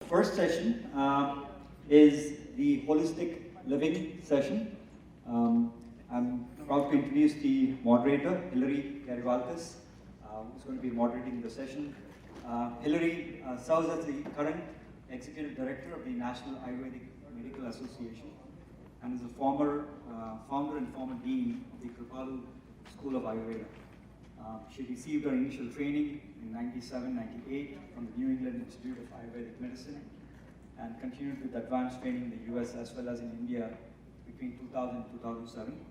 First session is the holistic living session. I'm proud to introduce the moderator, Hilary Garibaltis, who's going to be moderating the session. Hilary serves as the current executive director of the National Ayurvedic Medical Association and is a former founder and former dean of the Kripalu School of Ayurveda. She received her initial training in 97-98 from the New England Institute of Ayurvedic Medicine and continued with advanced training in the US as well as in India between 2000 and 2007.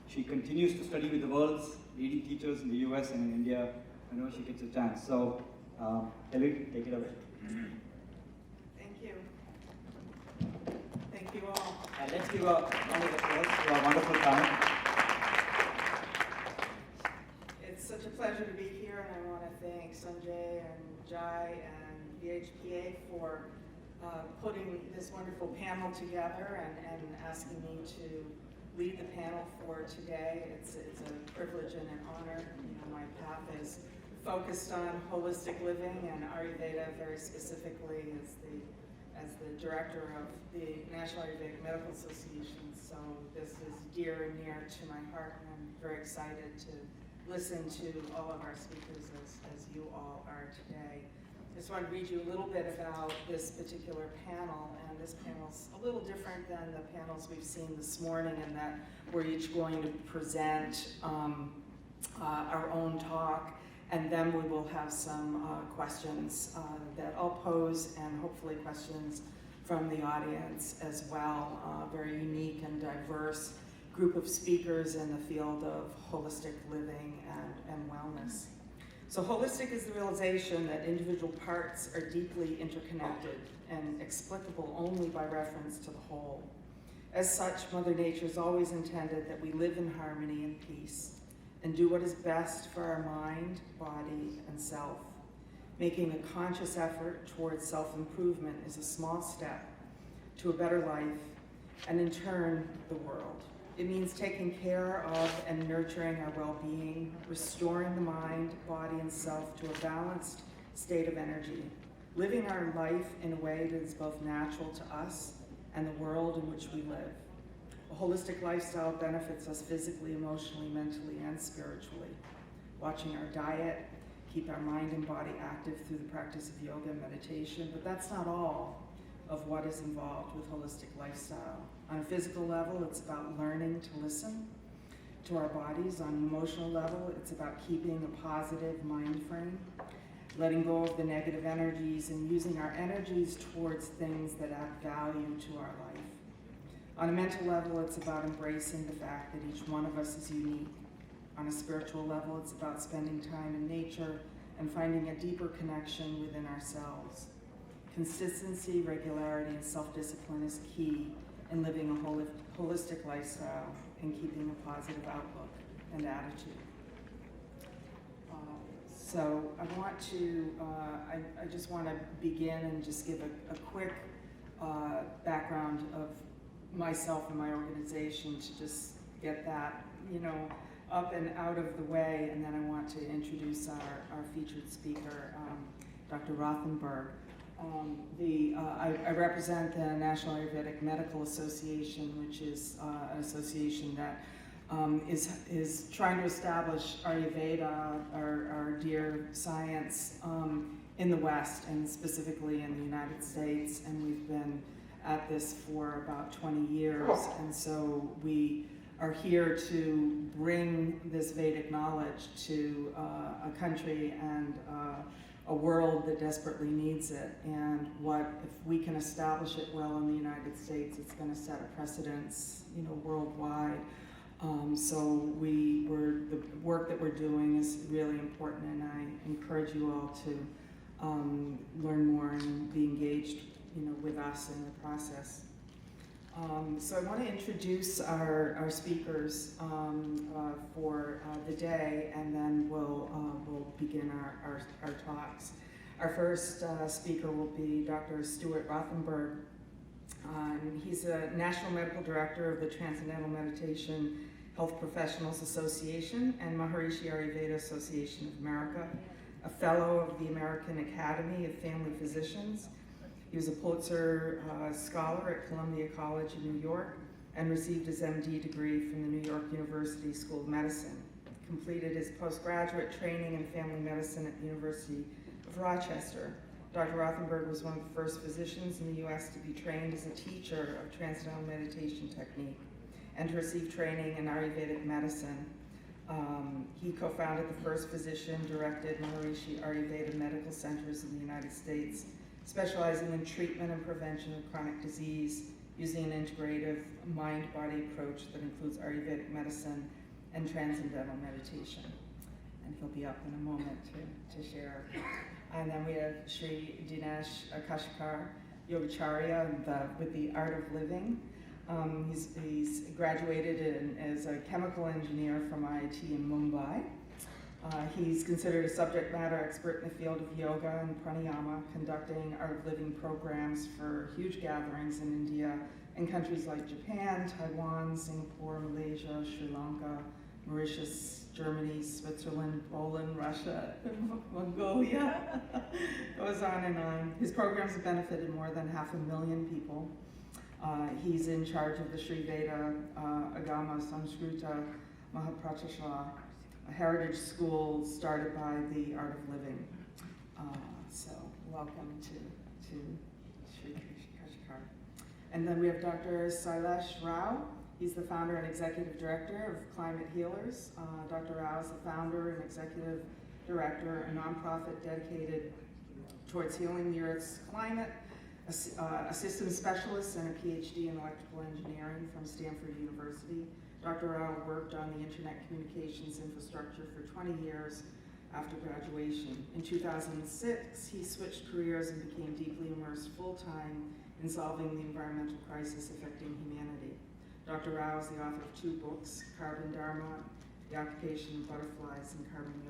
She continues to study with the world's leading teachers in the US and in India whenever she gets a chance. So, Hilary, take it away. Thank you. Thank you all. And let's give a round of applause to our wonderful panel. It's such a pleasure to be here, and I want to thank Sanjay and Jai and VHPA for putting this wonderful panel together and asking me to lead the panel for today. It's a privilege and an honor. You know, my path is focused on holistic living and Ayurveda very specifically as the director of the National Ayurvedic Medical Association. So this is dear and near to my heart, and I'm very excited to listen to all of our speakers as you all are today. I just want to read you a little bit about this particular panel, and this panel's a little different than the panels we've seen this morning in that we're each going to present our own talk, and then we will have some questions that I'll pose, and hopefully questions from the audience as well. Very unique and diverse group of speakers in the field of holistic living and wellness. So holistic is the realization that individual parts are deeply interconnected and explicable only by reference to the whole. As such, Mother Nature has always intended that we live in harmony and peace and do what is best for our mind, body, and self. Making a conscious effort towards self-improvement is a small step to a better life and in turn, the world. It means taking care of and nurturing our well-being, restoring the mind, body, and self to a balanced state of energy, living our life in a way that is both natural to us and the world in which we live. A holistic lifestyle benefits us physically, emotionally, mentally, and spiritually. Watching our diet, keep our mind and body active through the practice of yoga and meditation, but that's not all of what is involved with holistic lifestyle. On a physical level, it's about learning to listen to our bodies. On an emotional level, it's about keeping a positive mind frame, letting go of the negative energies and using our energies towards things that add value to our life. On a mental level, it's about embracing the fact that each one of us is unique. On a spiritual level, it's about spending time in nature and finding a deeper connection within ourselves. Consistency, regularity, and self-discipline is key in living a holistic lifestyle and keeping a positive outlook and attitude. So I want to, I just want to begin and just give a quick background of myself and my organization to just get that, you know, up and out of the way, and then I want to introduce our featured speaker, Dr. Rothenberg. I represent the National Ayurvedic Medical Association, which is an association that is trying to establish Ayurveda, our dear science, in the West and specifically in the United States. And we've been at this for about 20 years. And so we are here to bring this Vedic knowledge to a country and a world that desperately needs it. And if we can establish it well in the United States, it's going to set a precedence, you know, worldwide. So the work that we're doing is really important, and I encourage you all to learn more and be engaged, you know, with us in the process. So I want to introduce our speakers for the day, and then we'll begin our talks. Our first speaker will be Dr. Stuart Rothenberg. He's a National Medical Director of the Transcendental Meditation Health Professionals Association and Maharishi Ayurveda Association of America, a Fellow of the American Academy of Family Physicians, He was a Pulitzer Scholar at Columbia College in New York and received his MD degree from the New York University School of Medicine. Completed his postgraduate training in family medicine at the University of Rochester. Dr. Rothenberg was one of the first physicians in the U.S. to be trained as a teacher of transcendental meditation technique and to receive training in Ayurvedic medicine. He co-founded the first physician-directed Maharishi Ayurveda medical centers in the United States, specializing in treatment and prevention of chronic disease using an integrative mind-body approach that includes Ayurvedic medicine and transcendental meditation. And he'll be up in a moment to share. And then we have Sri Dinesh Kashkar Yogacharya with the Art of Living. He's graduated as a chemical engineer from IIT in Mumbai. He's considered a subject matter expert in the field of yoga and pranayama, conducting Art of Living programs for huge gatherings in India and countries like Japan, Taiwan, Singapore, Malaysia, Sri Lanka, Mauritius, Germany, Switzerland, Poland, Russia, Mongolia, goes on and on. His programs have benefited more than 500,000 people. He's in charge of the Sri Veda Agama Samskrita Mahaprachashala, a heritage school started by the Art of Living. So welcome to Sri Kashkar. And then we have Dr. Sailesh Rao. He's the founder and executive director of Climate Healers. Dr. Rao is the founder and executive director, a nonprofit dedicated towards healing the Earth's climate, a systems specialist and a PhD in electrical engineering from Stanford University. Dr. Rao worked on the internet communications infrastructure for 20 years after graduation. In 2006, he switched careers and became deeply immersed full-time in solving the environmental crisis affecting humanity. Dr. Rao is the author of 2 books, Carbon Dharma, The Occupation of Butterflies, and Carbon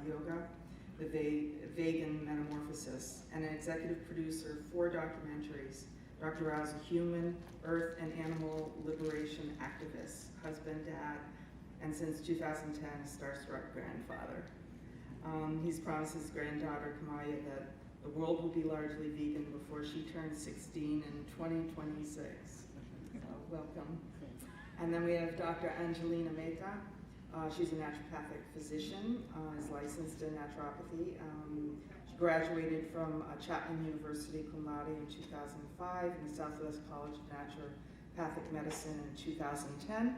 Yoga, The Vegan Metamorphosis, and an executive producer of 4 documentaries. Dr. Rao is a human, earth, and animal liberation activist, husband, dad, and since 2010, a starstruck grandfather. He's promised his granddaughter, Kamaya, that the world will be largely vegan before she turns 16 in 2026. So welcome. And then we have Dr. Angelina Mehta. She's a naturopathic physician, is licensed in naturopathy. She graduated from Chapman University cum laude in 2005 and the Southwest College of Naturopathic Medicine in 2010.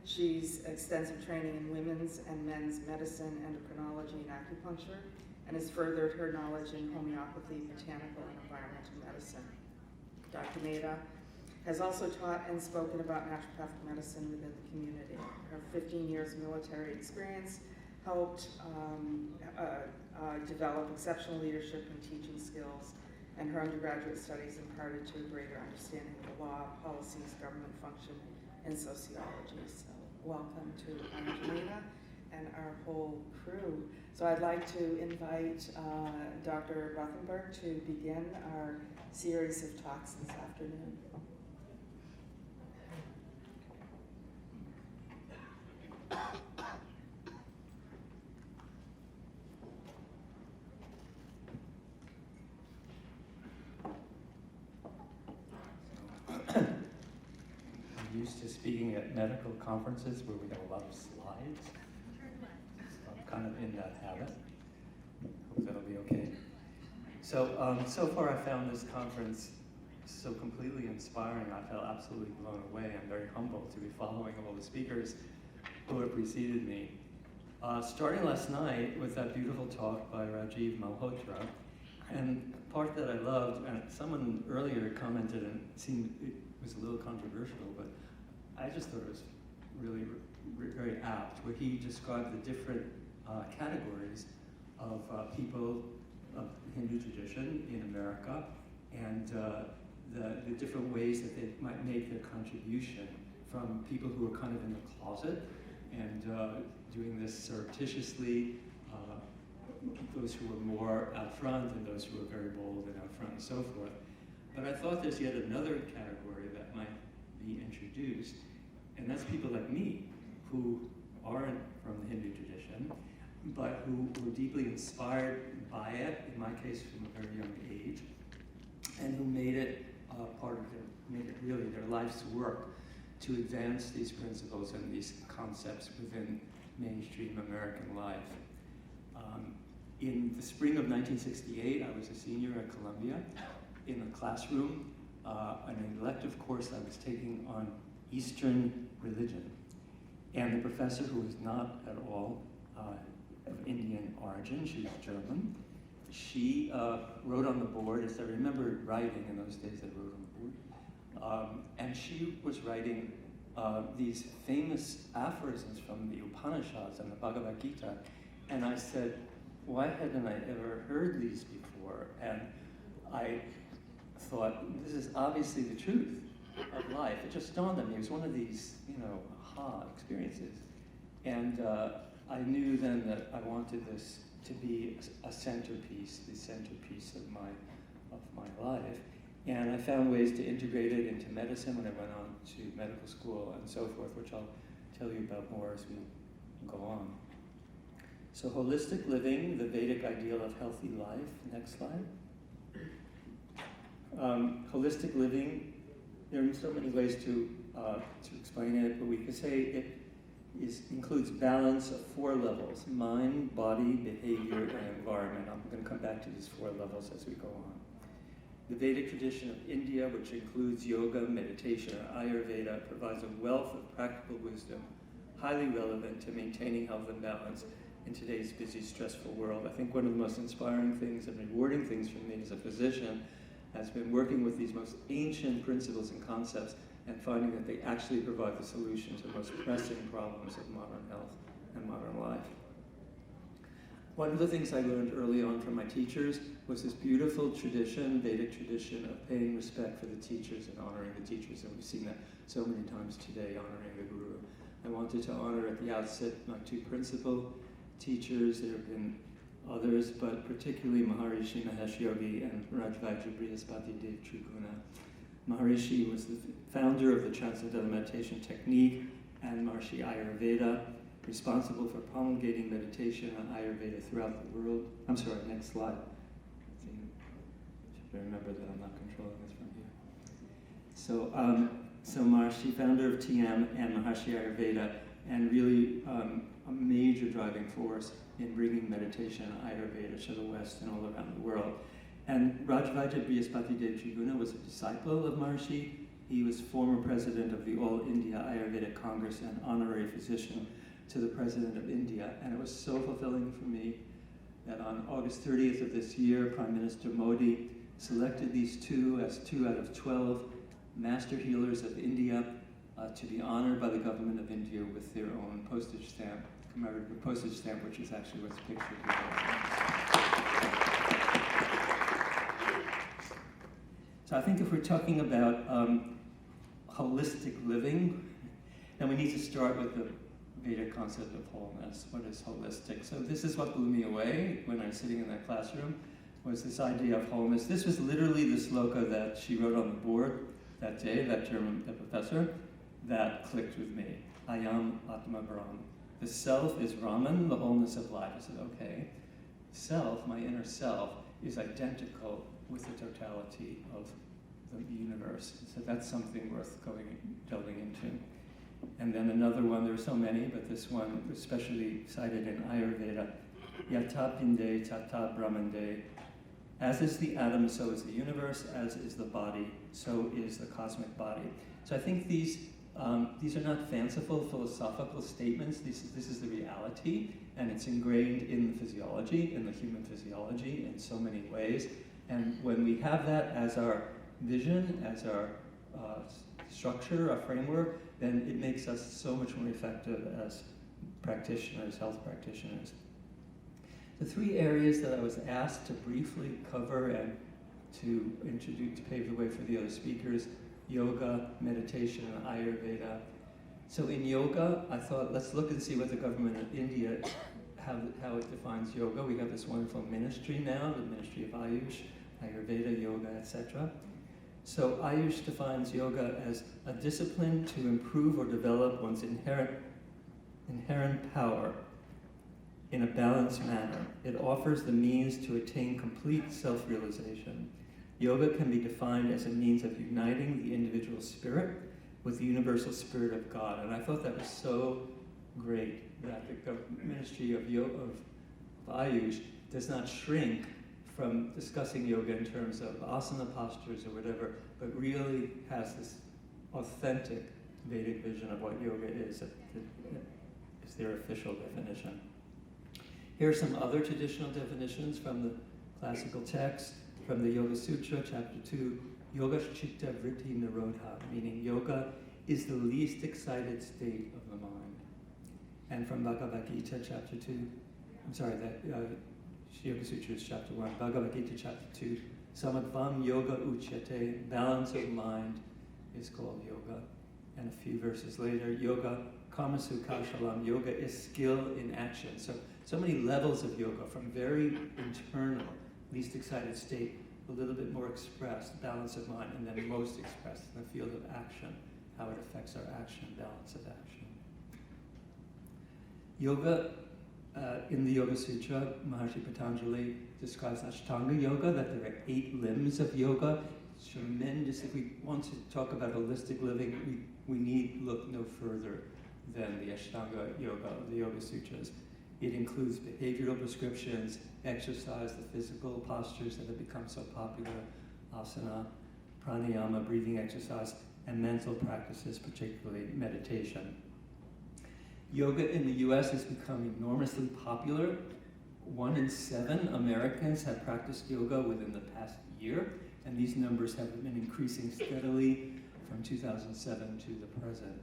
She's extensive training in women's and men's medicine, endocrinology, and acupuncture, and has furthered her knowledge in homeopathy, botanical, and environmental medicine. Dr. Mehta has also taught and spoken about naturopathic medicine within the community. Her 15 years military experience helped develop exceptional leadership and teaching skills, and her undergraduate studies imparted to a greater understanding of the law, policies, government function, and sociology. So welcome to Angelina and our whole crew. So I'd like to invite Dr. Rothenberg to begin our series of talks this afternoon. I'm used to speaking at medical conferences where we have a lot of slides. So I'm kind of in that habit. Hope that'll be okay. So far I found this conference so completely inspiring. I felt absolutely blown away. I'm very humbled to be following all the speakers who have preceded me. Starting last night with that beautiful talk by Rajiv Malhotra, and the part that I loved, and someone earlier commented, and it seemed it was a little controversial, but I just thought it was really very apt, where he described the different categories of people of Hindu tradition in America, and the different ways that they might make their contribution, from people who are kind of in the closet and doing this surreptitiously, those who were more out front and those who were very bold and out front and so forth. But I thought there's yet another category that might be introduced, and that's people like me, who aren't from the Hindu tradition, but who were deeply inspired by it, in my case from a very young age, and who made it made it really their life's work to advance these principles and these concepts within mainstream American life. In the spring of 1968, I was a senior at Columbia in a classroom, an elective course I was taking on Eastern religion. And the professor, who was not at all of Indian origin, she was German, she wrote on the board, as I remember writing in those days, I wrote on the board, and she was writing these famous aphorisms from the Upanishads and the Bhagavad Gita, and I said, why hadn't I ever heard these before? And I thought, this is obviously the truth of life. It just dawned on me. It was one of these, aha experiences. And I knew then that I wanted this to be a centerpiece, the centerpiece of my life. And I found ways to integrate it into medicine when I went on to medical school and so forth, which I'll tell you about more as we go on. So holistic living, the Vedic ideal of healthy life. Next slide. Holistic living, there are so many ways to explain it, but we could say it includes balance of 4 levels: mind, body, behavior, and environment. I'm going to come back to these 4 levels as we go on. The Vedic tradition of India, which includes yoga, meditation, and Ayurveda, provides a wealth of practical wisdom, highly relevant to maintaining health and balance in today's busy, stressful world. I think one of the most inspiring things and rewarding things for me as a physician has been working with these most ancient principles and concepts and finding that they actually provide the solution to the most pressing problems of modern health and modern life. One of the things I learned early on from my teachers was this beautiful tradition, Vedic tradition, of paying respect for the teachers and honoring the teachers, and we've seen that so many times today, honoring the Guru. I wanted to honor at the outset my 2 principal teachers. There have been others, but particularly Maharishi Mahesh Yogi and Rajvajra Brihaspati Dev Triguna. Maharishi was the founder of the Transcendental Meditation Technique and Maharishi Ayurveda, responsible for promulgating meditation and Ayurveda throughout the world. I'm sorry, next slide. I should remember that I'm not controlling this from here. So Maharishi, founder of TM and Maharishi Ayurveda, and really a major driving force in bringing meditation and Ayurveda to the West and all around the world. And Rajvajra Brihaspati Dev Triguna was a disciple of Maharishi. He was former president of the All India Ayurvedic Congress and honorary physician to the President of India. And it was so fulfilling for me that on August 30th of this year, Prime Minister Modi selected these 2 as 2 out of 12 master healers of India to be honored by the government of India with their own postage stamp, commemorative postage stamp, which is actually what's pictured here. So I think if we're talking about holistic living, then we need to start with the Vedic concept of wholeness. What is holistic? So this is what blew me away when I was sitting in that classroom, was this idea of wholeness. This was literally the sloka that she wrote on the board that day, that professor, that clicked with me. Ayam Atma Brahm. The self is Raman, the wholeness of life. I said, okay, self, my inner self, is identical with the totality of the universe. So that's something worth delving into. And then another one, there are so many, but this one, especially cited in Ayurveda, Yata Pinde Tata Brahmande. As is the atom, so is the universe. As is the body, so is the cosmic body. So I think these are not fanciful philosophical statements. This is the reality, and it's ingrained in the physiology, in the human physiology, in so many ways. And when we have that as our vision, as our structure, our framework, then it makes us so much more effective as practitioners, health practitioners. The 3 areas that I was asked to briefly cover and to introduce, to pave the way for the other speakers: yoga, meditation, and Ayurveda. So in yoga, I thought, let's look and see what the government of India, how it defines yoga. We have this wonderful ministry now, the Ministry of Ayush, Ayurveda, yoga, etc. So Ayush defines yoga as a discipline to improve or develop one's inherent power in a balanced manner. It offers the means to attain complete self-realization. Yoga can be defined as a means of uniting the individual spirit with the universal spirit of God. And I thought that was so great that the Ministry of Ayush does not shrink from discussing yoga in terms of asana postures or whatever, but really has this authentic Vedic vision of what yoga is their official definition. Here are some other traditional definitions from the classical text. From the Yoga Sutra, chapter 2, Yoga Chitta Vritti Nirodha, meaning yoga is the least excited state of the mind. And from Bhagavad Gita, chapter 2, Yoga Sutra is chapter 1, Bhagavad Gita, chapter 2, Samatvam Yoga Uchyate, balance of mind is called yoga. And a few verses later, Yoga Kamasu Kaushalam, yoga is skill in action. So many levels of yoga, from very internal, least excited state, a little bit more expressed, balance of mind, and then most expressed in the field of action, how it affects our action, balance of action. Yoga, in the Yoga Sutra, Maharishi Patanjali describes Ashtanga Yoga, that there are 8 limbs of yoga. It's tremendous. If we want to talk about holistic living, we need look no further than the Ashtanga Yoga of the Yoga Sutras. It includes behavioral prescriptions, exercise, the physical postures that have become so popular, asana, pranayama, breathing exercise, and mental practices, particularly meditation. Yoga in the US has become enormously popular. 1 in 7 Americans have practiced yoga within the past year, and these numbers have been increasing steadily from 2007 to the present.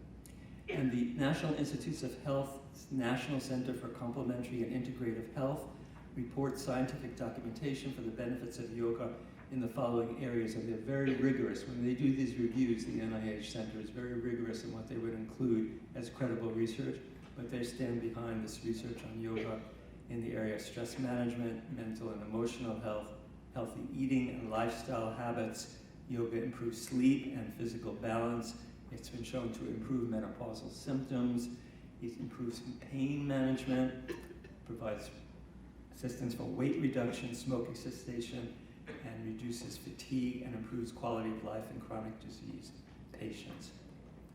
And the National Institutes of Health's National Center for Complementary and Integrative Health reports scientific documentation for the benefits of yoga in the following areas, and they're very rigorous. When they do these reviews, the NIH Center is very rigorous in what they would include as credible research, but they stand behind this research on yoga in the area of stress management, mental and emotional health, healthy eating and lifestyle habits. Yoga improves sleep and physical balance. It's been shown to improve menopausal symptoms. It improves pain management, provides assistance for weight reduction, smoking cessation, and reduces fatigue and improves quality of life in chronic disease patients.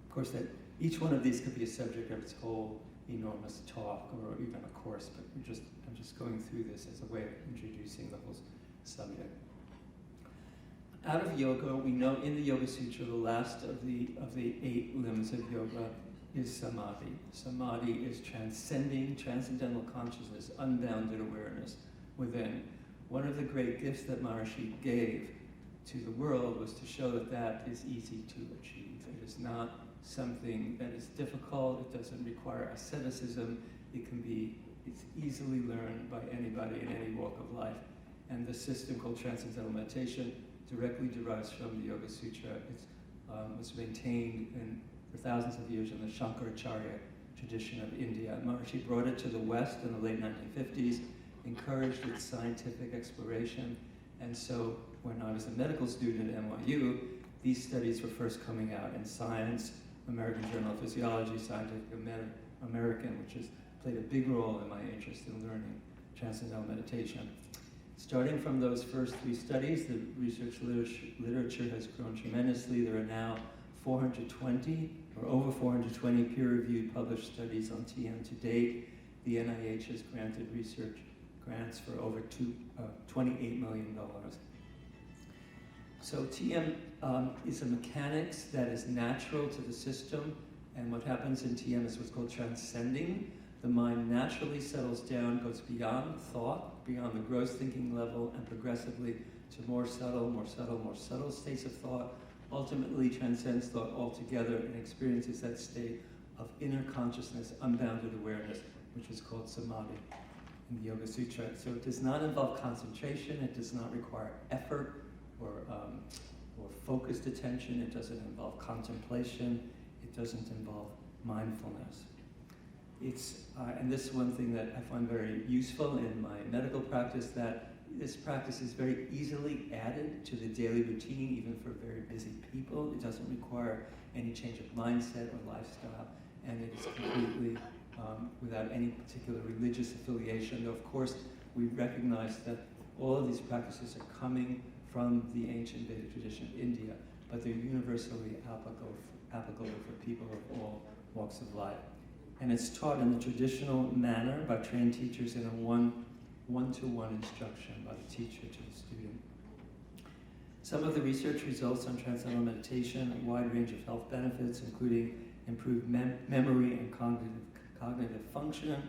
Of course, that each one of these could be a subject of its whole enormous talk or even a course, but I'm just going through this as a way of introducing the whole subject. Out of yoga, we know in the Yoga Sutra, the last of the 8 limbs of yoga is samadhi. Samadhi is transcendental consciousness, unbounded awareness within. One of the great gifts that Maharishi gave to the world was to show that that is easy to achieve. It is not something that is difficult. It doesn't require asceticism. It's easily learned by anybody in any walk of life. And the system called transcendental meditation directly derives from the Yoga Sutra. It was maintained for thousands of years in the Shankaracharya tradition of India. Maharishi brought it to the West in the late 1950s, encouraged its scientific exploration, and so when I was a medical student at NYU, these studies were first coming out in Science, American Journal of Physiology, Scientific American, which has played a big role in my interest in learning transcendental meditation. Starting from those first 3 studies, the research literature has grown tremendously. There are now 420 or over 420 peer-reviewed published studies on TM to date. The NIH has granted research grants for over $28 million. So TM is a mechanics that is natural to the system, and what happens in TM is what's called transcending. The mind naturally settles down, goes beyond thought, beyond the gross thinking level, and progressively to more subtle states of thought, ultimately transcends thought altogether and experiences that state of inner consciousness, unbounded awareness, which is called samadhi in the Yoga Sutra. So it does not involve concentration, it does not require effort or focused attention, it doesn't involve contemplation, it doesn't involve mindfulness. And this is one thing that I find very useful in my medical practice, that this practice is very easily added to the daily routine, even for very busy people. It doesn't require any change of mindset or lifestyle, and it is completely without any particular religious affiliation. Though, of course, we recognize that all of these practices are coming from the ancient Vedic tradition of India, but they're universally applicable for people of all walks of life. And it's taught in the traditional manner by trained teachers in a one-to-one instruction by the teacher to the student. Some of the research results on transcendental meditation, a wide range of health benefits, including improved memory and cognitive function,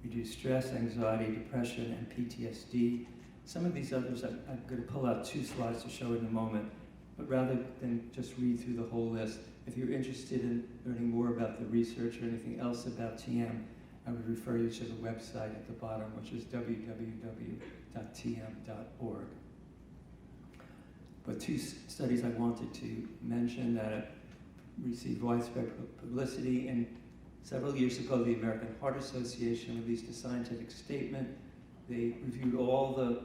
reduced stress, anxiety, depression, and PTSD. Some of these others, I'm going to pull out 2 slides to show in a moment, but rather than just read through the whole list, if you're interested in learning more about the research or anything else about TM, I would refer you to the website at the bottom, which is www.tm.org. But 2 studies I wanted to mention that received widespread publicity. And several years ago, the American Heart Association released a scientific statement. They reviewed all the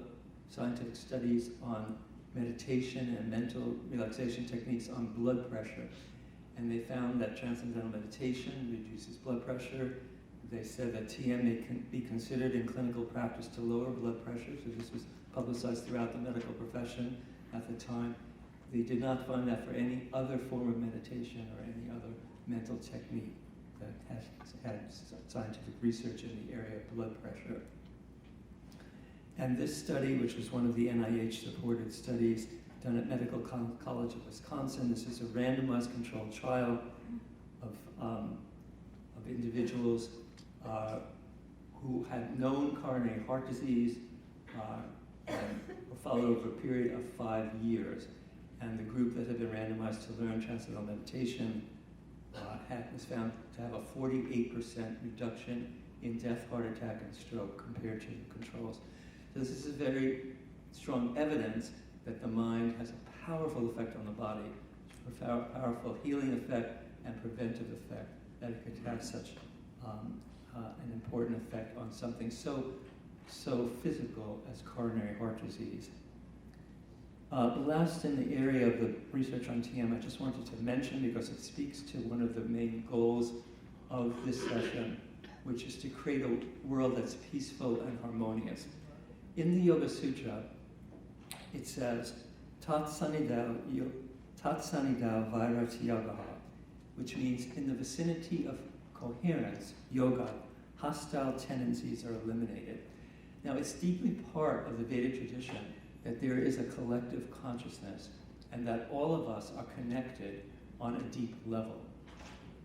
scientific studies on meditation and mental relaxation techniques on blood pressure. And they found that transcendental meditation reduces blood pressure. They said that TM may be considered in clinical practice to lower blood pressure, so this was publicized throughout the medical profession at the time. They did not find that for any other form of meditation or any other mental technique that has had scientific research in the area of blood pressure. And this study, which was one of the NIH-supported studies done at Medical College of Wisconsin, this is a randomized controlled trial of individuals who had known coronary heart disease and were followed over a period of 5 years. And the group that had been randomized to learn transcendental meditation was found to have a 48% reduction in death, heart attack, and stroke compared to the controls. So this is a very strong evidence that the mind has a powerful effect on the body, a powerful healing effect and preventive effect, that it could have such an important effect on something so physical as coronary heart disease. Last in the area of the research on TM, I just wanted to mention, because it speaks to one of the main goals of this session, which is to create a world that's peaceful and harmonious. In the Yoga Sutra, it says, Tat Sanidao Vairati Yoga, which means in the vicinity of coherence, yoga, hostile tendencies are eliminated. Now, it's deeply part of the Vedic tradition that there is a collective consciousness and that all of us are connected on a deep level.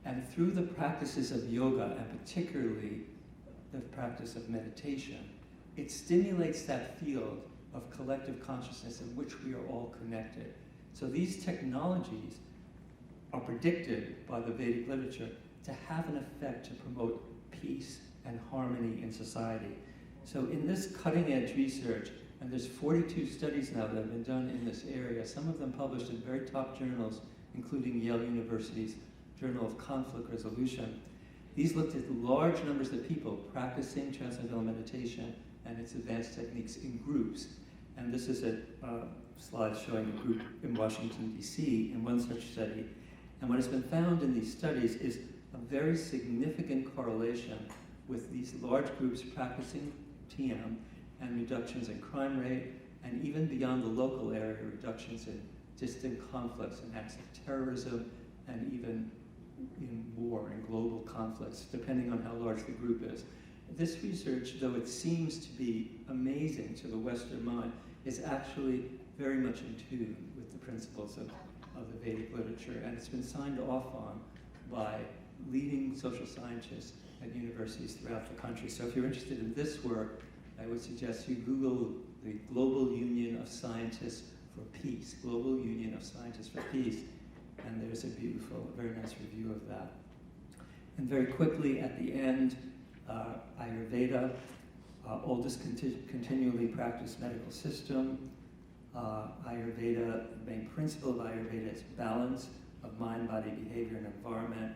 And through the practices of yoga, and particularly the practice of meditation, it stimulates that field of collective consciousness in which we are all connected. So these technologies are predicted by the Vedic literature to have an effect to promote peace and harmony in society. So in this cutting-edge research, and there's 42 studies now that have been done in this area, some of them published in very top journals, including Yale University's Journal of Conflict Resolution. These looked at large numbers of people practicing transcendental meditation and its advanced techniques in groups. And this is a slide showing a group in Washington, D.C. in one such study. And what has been found in these studies is a very significant correlation with these large groups practicing TM and reductions in crime rate, and even beyond the local area, reductions in distant conflicts and acts of terrorism, and even in war and global conflicts, depending on how large the group is. This research, though it seems to be amazing to the Western mind, is actually very much in tune with the principles of the Vedic literature, and it's been signed off on by leading social scientists at universities throughout the country. So if you're interested in this work, I would suggest you Google the Global Union of Scientists for Peace, Global Union of Scientists for Peace, and there's a beautiful, very nice review of that. And very quickly at the end, Ayurveda, oldest continually practiced medical system. Ayurveda, the main principle of Ayurveda is balance of mind, body, behavior, and environment,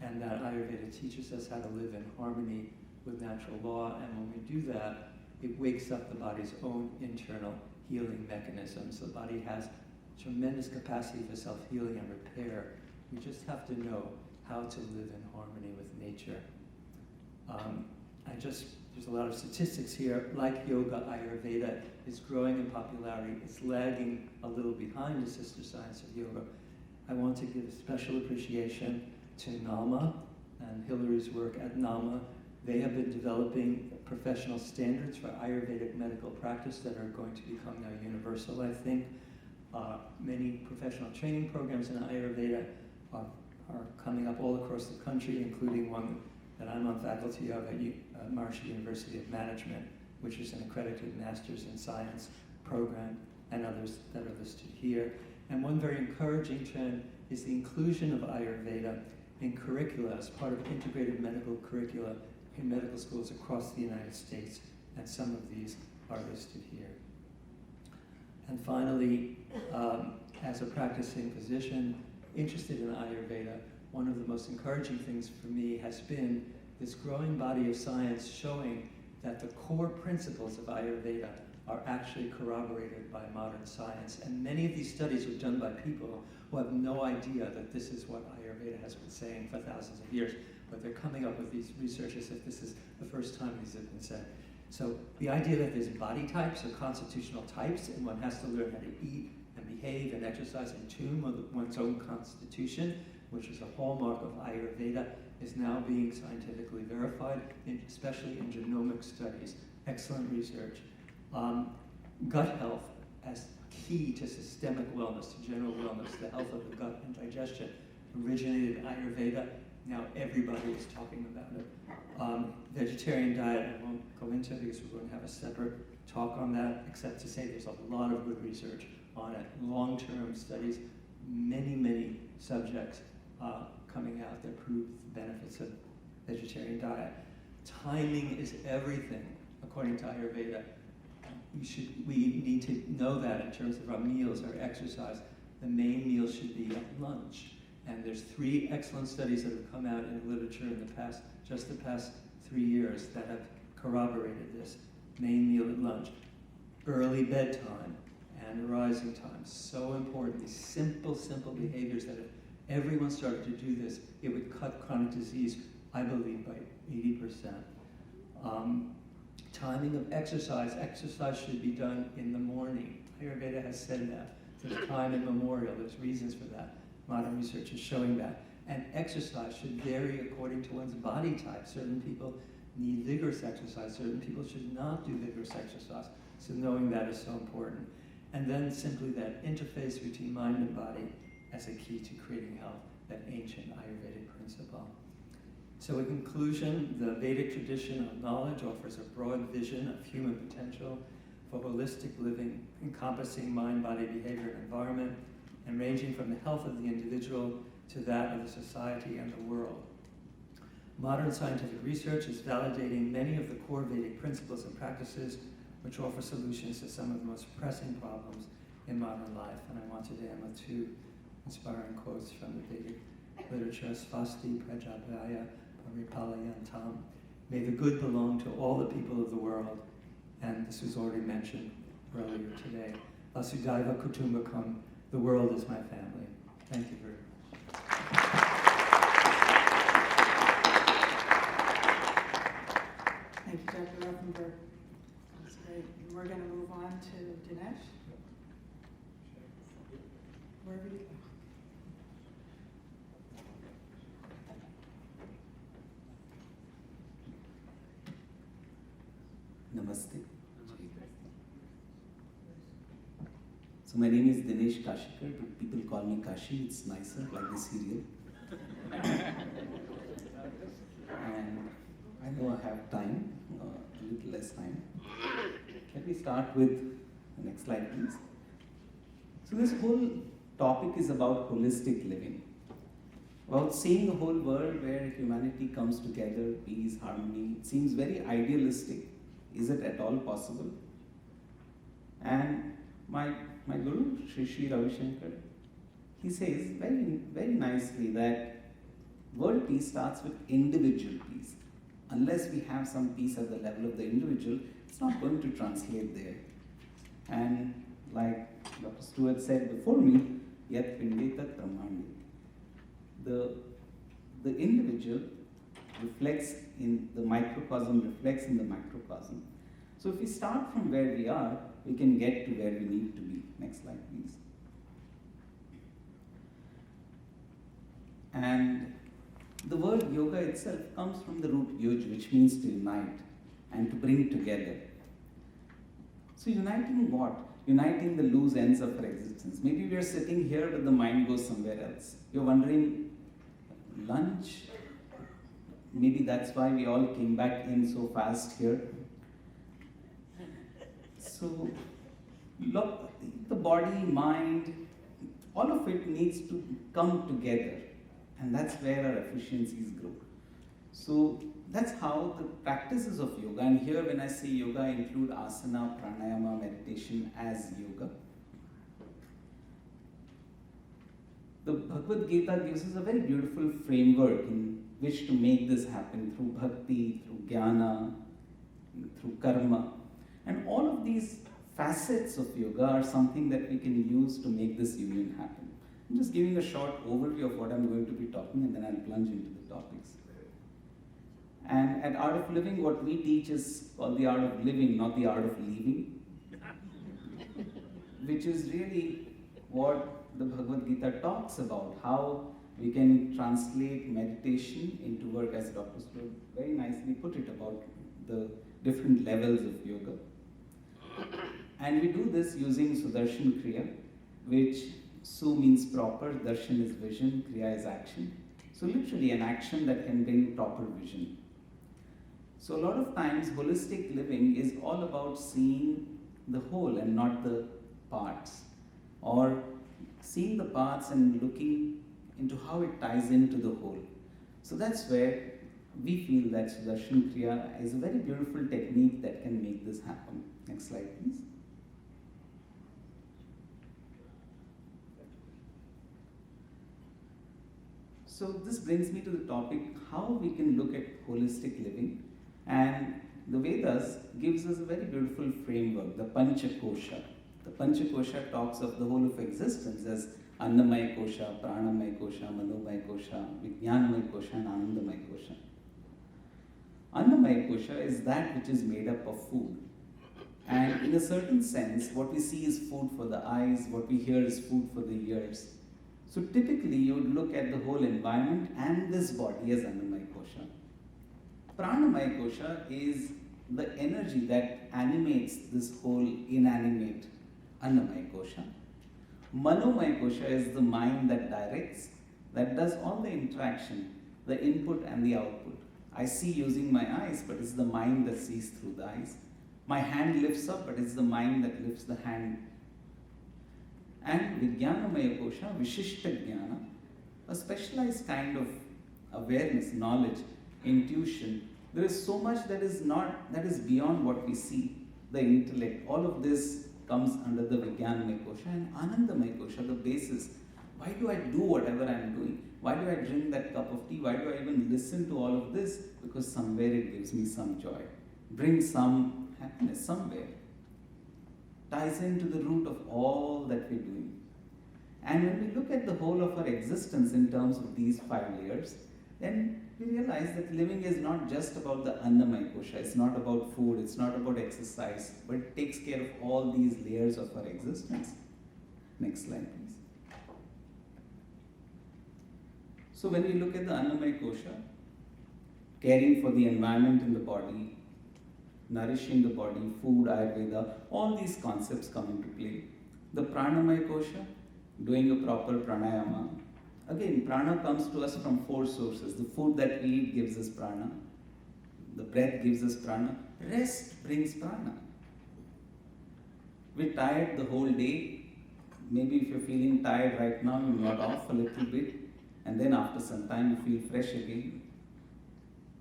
and that Ayurveda teaches us how to live in harmony with natural law, and when we do that, it wakes up the body's own internal healing mechanisms. The body has tremendous capacity for self-healing and repair. We just have to know how to live in harmony with nature. I just there's a lot of statistics here. Like yoga, Ayurveda is growing in popularity. It's lagging a little behind the sister science of yoga. I want to give special appreciation to NAMA and Hillary's work at NAMA. They have been developing professional standards for Ayurvedic medical practice that are going to become now universal, I think. Many professional training programs in Ayurveda are coming up all across the country, including one that I'm on faculty of at Maharishi University of Management, which is an accredited Master's in Science program, and others that are listed here. And one very encouraging trend is the inclusion of Ayurveda in curricula as part of integrated medical curricula in medical schools across the United States, and some of these are listed here. And finally, as a practicing physician interested in Ayurveda, one of the most encouraging things for me has been this growing body of science showing that the core principles of Ayurveda are actually corroborated by modern science. And many of these studies were done by people who have no idea that this is what Ayurveda has been saying for thousands of years, but they're coming up with these research as if this is the first time these have been said. So the idea that there's body types or constitutional types, and one has to learn how to eat and behave and exercise in tune with one's own constitution, which is a hallmark of Ayurveda, is now being scientifically verified, especially in genomic studies. Excellent research. Gut health as key to systemic wellness, to general wellness, the health of the gut and digestion, originated in Ayurveda. Now everybody is talking about it. Vegetarian diet, I won't go into because we're going to have a separate talk on that, except to say there's a lot of good research on it. Long-term studies, many subjects coming out that prove the benefits of vegetarian diet. Timing is everything, according to Ayurveda. We need to know that in terms of our meals, our exercise. The main meal should be at lunch. And there's 3 excellent studies that have come out in the literature in the past 3 years that have corroborated this. Main meal at lunch. Early bedtime and rising time. So important. These simple behaviors that if everyone started to do this, it would cut chronic disease, I believe, by 80%. Timing of exercise. Exercise should be done in the morning. Ayurveda has said that. There's time immemorial. There's reasons for that. Modern research is showing that. And exercise should vary according to one's body type. Certain people need vigorous exercise. Certain people should not do vigorous exercise. So knowing that is so important. And then simply that interface between mind and body as a key to creating health, that ancient Ayurvedic principle. So in conclusion, the Vedic tradition of knowledge offers a broad vision of human potential for holistic living, encompassing mind, body, behavior, and environment, and ranging from the health of the individual to that of the society and the world. Modern scientific research is validating many of the core Vedic principles and practices which offer solutions to some of the most pressing problems in modern life. And I want to end with 2 inspiring quotes from the Vedic literature. Svasti prajabhaya paripalayantam. May the good belong to all the people of the world. And this was already mentioned earlier today. Vasudhaiva kutumbakam. The world is my family. Thank you very much. Thank you, Dr. Rothenberg. That's great. And we're going to move on to Dinesh. Wherever you go. Namaste. So my name is Dinesh Kashikar, but people call me Kashi, it's nicer, like the serial. And I know I have time, a little less time. Let me start with the next slide, please. So this whole topic is about holistic living, about seeing a whole world where humanity comes together, peace, harmony. It seems very idealistic. Is it at all possible? And my guru, Sri Ravi Shankar, he says very nicely that world peace starts with individual peace. Unless we have some peace at the level of the individual, it's not going to translate there. And like Dr. Stewart said before me, yat pindetat brahmandi. The individual reflects in the microcosm, reflects in the macrocosm. So if we start from where we are, we can get to where we need to be. Next slide, please. And the word yoga itself comes from the root yuj, which means to unite and to bring together. So uniting what? Uniting the loose ends of our existence. Maybe we are sitting here, but the mind goes somewhere else. You're wondering, lunch? Maybe that's why we all came back in so fast here. So, look, the body, mind, all of it needs to come together. And that's where our efficiencies grow. So that's how the practices of yoga, and here when I say yoga, I include asana, pranayama, meditation as yoga. The Bhagavad Gita gives us a very beautiful framework in which to make this happen through bhakti, through jnana, through karma. And all of these facets of yoga are something that we can use to make this union happen. I'm just giving a short overview of what I'm going to be talking, and then I'll plunge into the topics. And at Art of Living, what we teach is called the art of living, not the art of leaving, which is really what the Bhagavad Gita talks about, how we can translate meditation into work, as Dr. Slow very nicely put it, about the different levels of yoga. And we do this using Sudarshan Kriya, which Su means proper, Darshan is vision, Kriya is action. So literally an action that can bring proper vision. So a lot of times holistic living is all about seeing the whole and not the parts, or seeing the parts and looking into how it ties into the whole. So that's where we feel that Sudarshan Kriya is a very beautiful technique that can make this happen. Next slide, please. So this brings me to the topic, how we can look at holistic living. And the Vedas gives us a very beautiful framework, the Panchakosha. The Panchakosha talks of the whole of existence as Annamaya Kosha, Pranamaya Kosha, Manomaya Kosha, Vijnanamaya Kosha, and Anandamaya Kosha. Annamaya Kosha is that which is made up of food. And in a certain sense, what we see is food for the eyes, what we hear is food for the ears. So typically, you would look at the whole environment and this body as Annamaya Kosha. Pranamaya Kosha is the energy that animates this whole inanimate Annamaya Kosha. Manomaya Kosha is the mind that directs, that does all the interaction, the input and the output. I see using my eyes, but it's the mind that sees through the eyes. My hand lifts up, but it's the mind that lifts the hand. And Vijnanamaya Kosha, Vishishta Jnana, a specialized kind of awareness, knowledge, intuition. There is so much that is beyond what we see, the intellect. All of this comes under the Vijnanamaya Kosha, and Anandamaya Kosha, the basis. Why do I do whatever I am doing? Why do I drink that cup of tea? Why do I even listen to all of this? Because somewhere it gives me some joy, brings some happiness somewhere. Ties into the root of all that we're doing. And when we look at the whole of our existence in terms of these 5 layers, then we realize that living is not just about the Annamaya Kosha, it's not about food, it's not about exercise, but it takes care of all these layers of our existence. Next slide, please. So when we look at the Annamaya Kosha, caring for the environment in the body, nourishing the body, food, Ayurveda, all these concepts come into play. The Pranamaya Kosha, doing a proper pranayama. Again, prana comes to us from 4 sources. The food that we eat gives us prana. The breath gives us prana. Rest brings prana. We're tired the whole day. Maybe if you're feeling tired right now, you nod off a little bit, and then after some time you feel fresh again.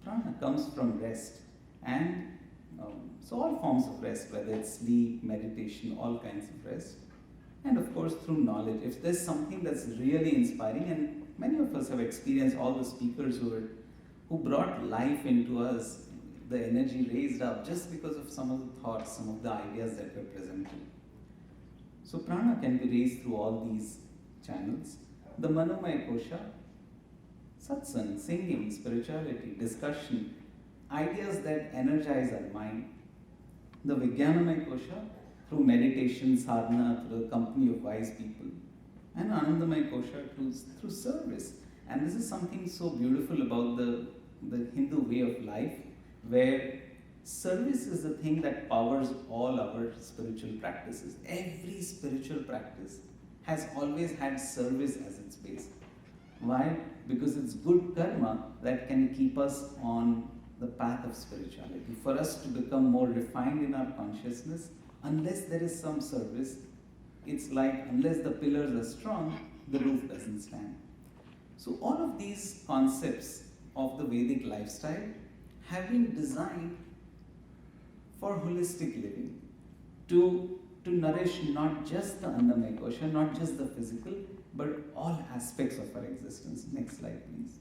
Prana comes from rest. And so all forms of rest, whether it's sleep, meditation, all kinds of rest. And of course through knowledge. If there's something that's really inspiring, and many of us have experienced all the speakers who brought life into us, the energy raised up just because of some of the thoughts, some of the ideas that were presented. So prana can be raised through all these channels. The Manomaya Kosha, satsang, singing, spirituality, discussion, ideas that energize our mind. The Vijnanamay Kosha through meditation, sadhana, through the company of wise people, and Anandamay Kosha through service. And this is something so beautiful about the Hindu way of life, where service is the thing that powers all our spiritual practices. Every spiritual practice has always had service as its base. Why? Because it's good karma that can keep us on the path of spirituality. For us to become more refined in our consciousness, unless there is some service, it's like unless the pillars are strong, the roof doesn't stand. So all of these concepts of the Vedic lifestyle have been designed for holistic living, to nourish not just the Annamaya Kosha, not just the physical, but all aspects of our existence. Next slide, please.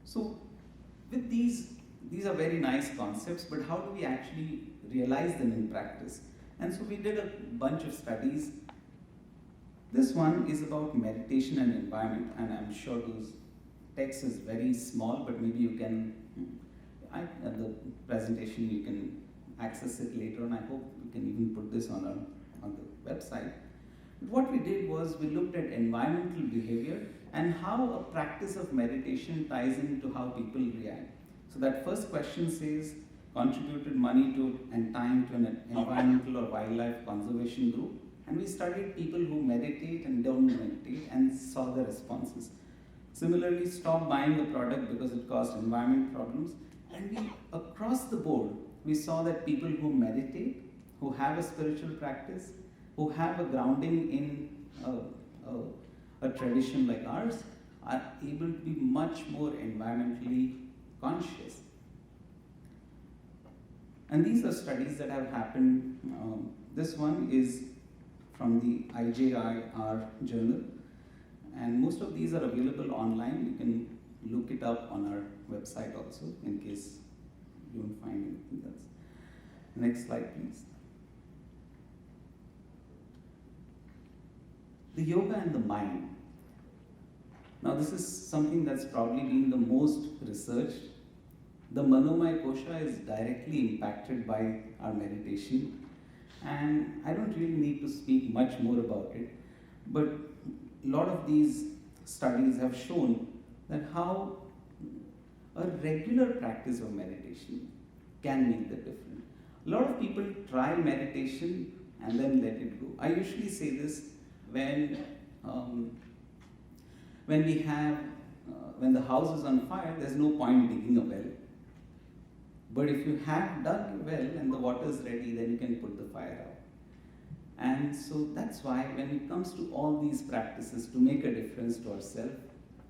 So, with these are very nice concepts, but how do we actually realize them in practice? And so we did a bunch of studies. This one is about meditation and environment, and I'm sure those text is very small, but maybe you can, at the presentation you can access it later on. I hope we can even put this on the website. But what we did was we looked at environmental behavior and how a practice of meditation ties into how people react. So that first question says, contributed money to and time to an environmental or wildlife conservation group. And we studied people who meditate and don't meditate and saw the responses. Similarly, stopped buying the product because it caused environment problems. And we, across the board, we saw that people who meditate, who have a spiritual practice, who have a grounding in a tradition like ours, are able to be much more environmentally conscious. And these are studies that have happened. This one is from the IJIR journal, and most of these are available online. You can look it up on our website also, in case you don't find anything else. Next slide, please. The yoga and the mind. Now this is something that's probably been the most researched. The Manomaya Kosha is directly impacted by our meditation, and I don't really need to speak much more about it, but a lot of these studies have shown that how a regular practice of meditation can make the difference. A lot of people try meditation and then let it go. I usually say this when the house is on fire, there's no point digging a well. But if you have dug a well and the water is ready, then you can put the fire out. And so that's why when it comes to all these practices, to make a difference to ourselves,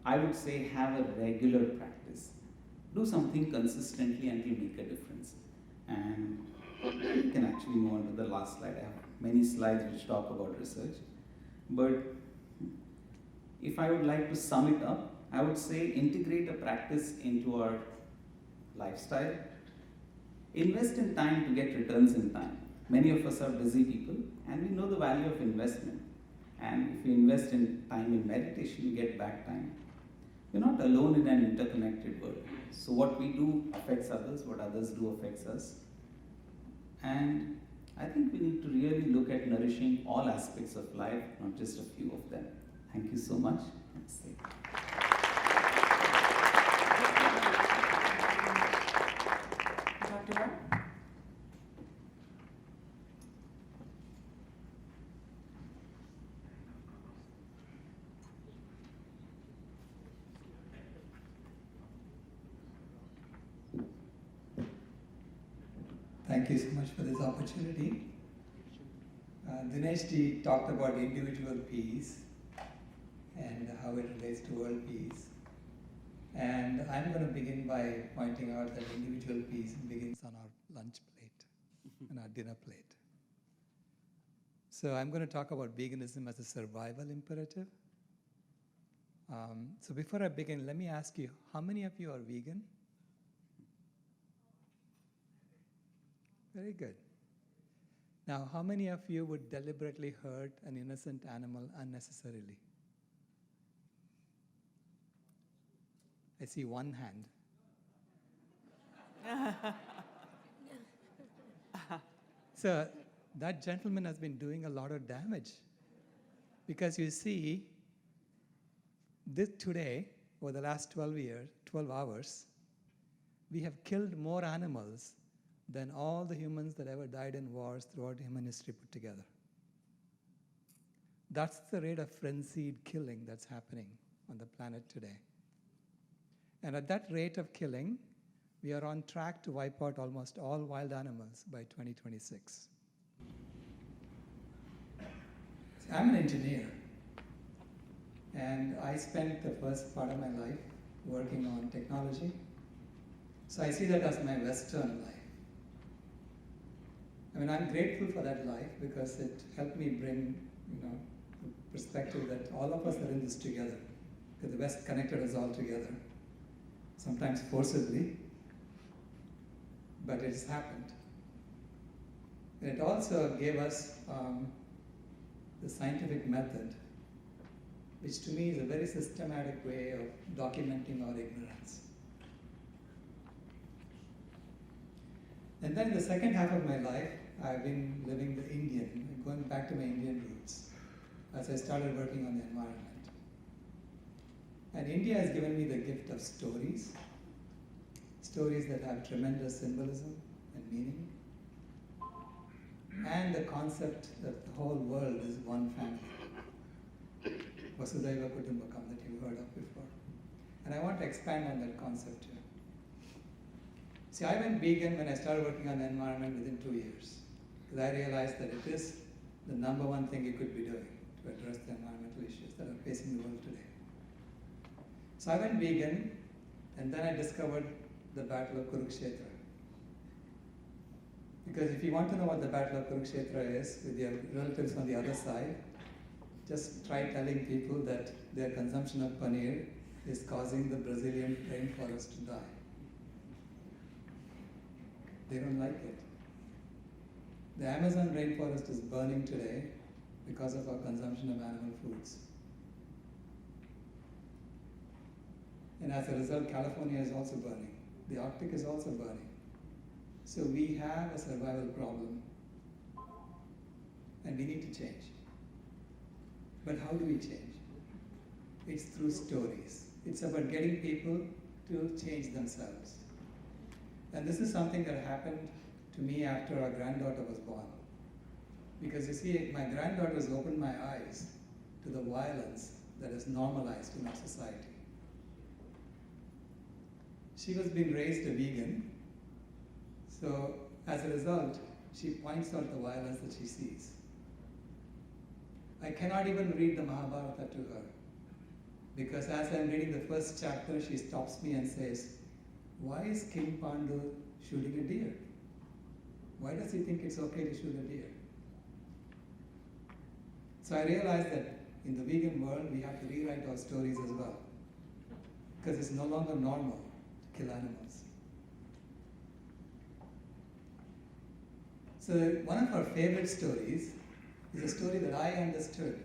I would say have a regular practice. Do something consistently and it will make a difference. And you can actually move on to the last slide. I have many slides which talk about research. But if I would like to sum it up, I would say integrate a practice into our lifestyle. Invest in time to get returns in time. Many of us are busy people and we know the value of investment. And if you invest in time in meditation, you get back time. We're not alone in an interconnected world. So what we do affects others, what others do affects us. And I think we need to really look at nourishing all aspects of life, not just a few of them. Thank you so much. Dr. Mark? Thank you so much for this opportunity. Dinesh ji talked about individual peace and how it relates to world peace. And I'm going to begin by pointing out that individual peace begins on our lunch plate and our dinner plate. So I'm going to talk about veganism as a survival imperative. So before I begin, let me ask you, how many of you are vegan? Very good. Now, how many of you would deliberately hurt an innocent animal unnecessarily? I see one hand. So that gentleman has been doing a lot of damage. Because you see, this today, over the last 12 hours, we have killed more animals than all the humans that ever died in wars throughout human history put together. That's the rate of frenzied killing that's happening on the planet today. And at that rate of killing, we are on track to wipe out almost all wild animals by 2026. I'm an engineer, and I spent the first part of my life working on technology. So I see that as my Western life. I mean, I'm grateful for that life because it helped me bring, the perspective that all of us are in this together. Because the West connected us all together, sometimes forcibly, but it's happened. And it also gave us the scientific method, which to me is a very systematic way of documenting our ignorance. And then in the second half of my life, I've been living the Indian, going back to my Indian roots, as I started working on the environment. And India has given me the gift of stories, stories that have tremendous symbolism and meaning, and the concept that the whole world is one family. Vasudhaiva Kutumbakam that you've heard of before. And I want to expand on that concept here. See, I went vegan when I started working on the environment within 2 years. Because I realized that it is the number one thing you could be doing to address the environmental issues that are facing the world today. So I went vegan, and then I discovered the Battle of Kurukshetra. Because if you want to know what the Battle of Kurukshetra is with your relatives on the other side, just try telling people that their consumption of paneer is causing the Brazilian rainforest to die. They don't like it. The Amazon rainforest is burning today because of our consumption of animal foods. And as a result, California is also burning. The Arctic is also burning. So we have a survival problem, and we need to change. But how do we change? It's through stories. It's about getting people to change themselves. And this is something that happened to me after our granddaughter was born. Because you see, my granddaughter has opened my eyes to the violence that is normalized in our society. She was being raised a vegan, so as a result, she points out the violence that she sees. I cannot even read the Mahabharata to her, because as I'm reading the first chapter, she stops me and says, "Why is King Pandu shooting a deer? Why does he think it's okay to shoot a deer?" So I realized that in the vegan world, we have to rewrite our stories as well, because it's no longer normal to kill animals. So one of our favorite stories is a story that I understood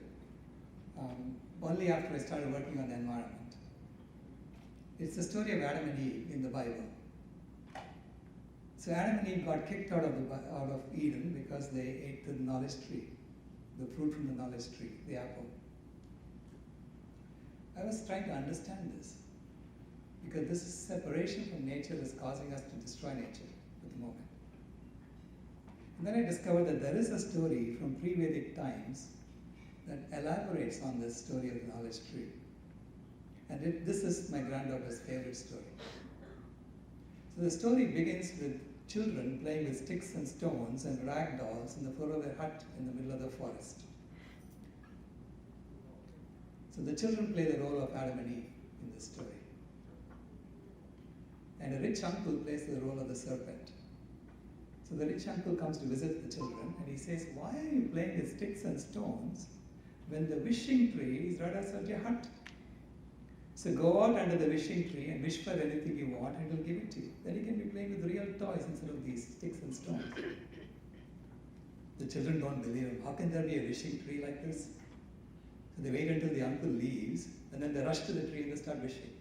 only after I started working on the environment. It's the story of Adam and Eve in the Bible. So Adam and Eve got kicked out of Eden because they ate the knowledge tree, the fruit from the knowledge tree, the apple. I was trying to understand this, because this separation from nature is causing us to destroy nature at the moment. And then I discovered that there is a story from pre-Vedic times that elaborates on this story of the knowledge tree. And this is my granddaughter's favorite story. So the story begins with children playing with sticks and stones and rag dolls in the floor of their hut in the middle of the forest. So the children play the role of Adam and Eve in this story. And a rich uncle plays the role of the serpent. So the rich uncle comes to visit the children, and he says, "Why are you playing with sticks and stones when the wishing tree is right outside your hut? So go out under the wishing tree and wish for anything you want, and it will give it to you. Then you can be playing with real toys instead of these sticks and stones." The children don't believe him. How can there be a wishing tree like this? So they wait until the uncle leaves, and then they rush to the tree and they start wishing.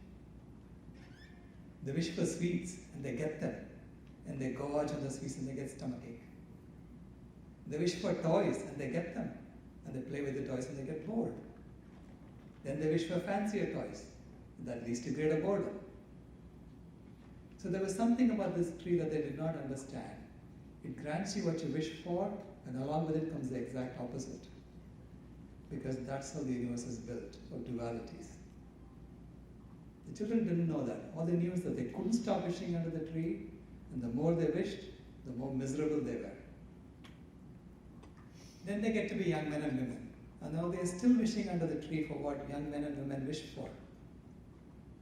They wish for sweets and they get them. And they gorge on the sweets and they get stomachache. They wish for toys and they get them. And they play with the toys and they get bored. Then they wish for fancier toys. That leads to greater boredom. So there was something about this tree that they did not understand. It grants you what you wish for, and along with it comes the exact opposite. Because that's how the universe is built, of dualities. The children didn't know that. All they knew is that they couldn't stop wishing under the tree, and the more they wished, the more miserable they were. Then they get to be young men and women. And now they are still wishing under the tree for what young men and women wish for.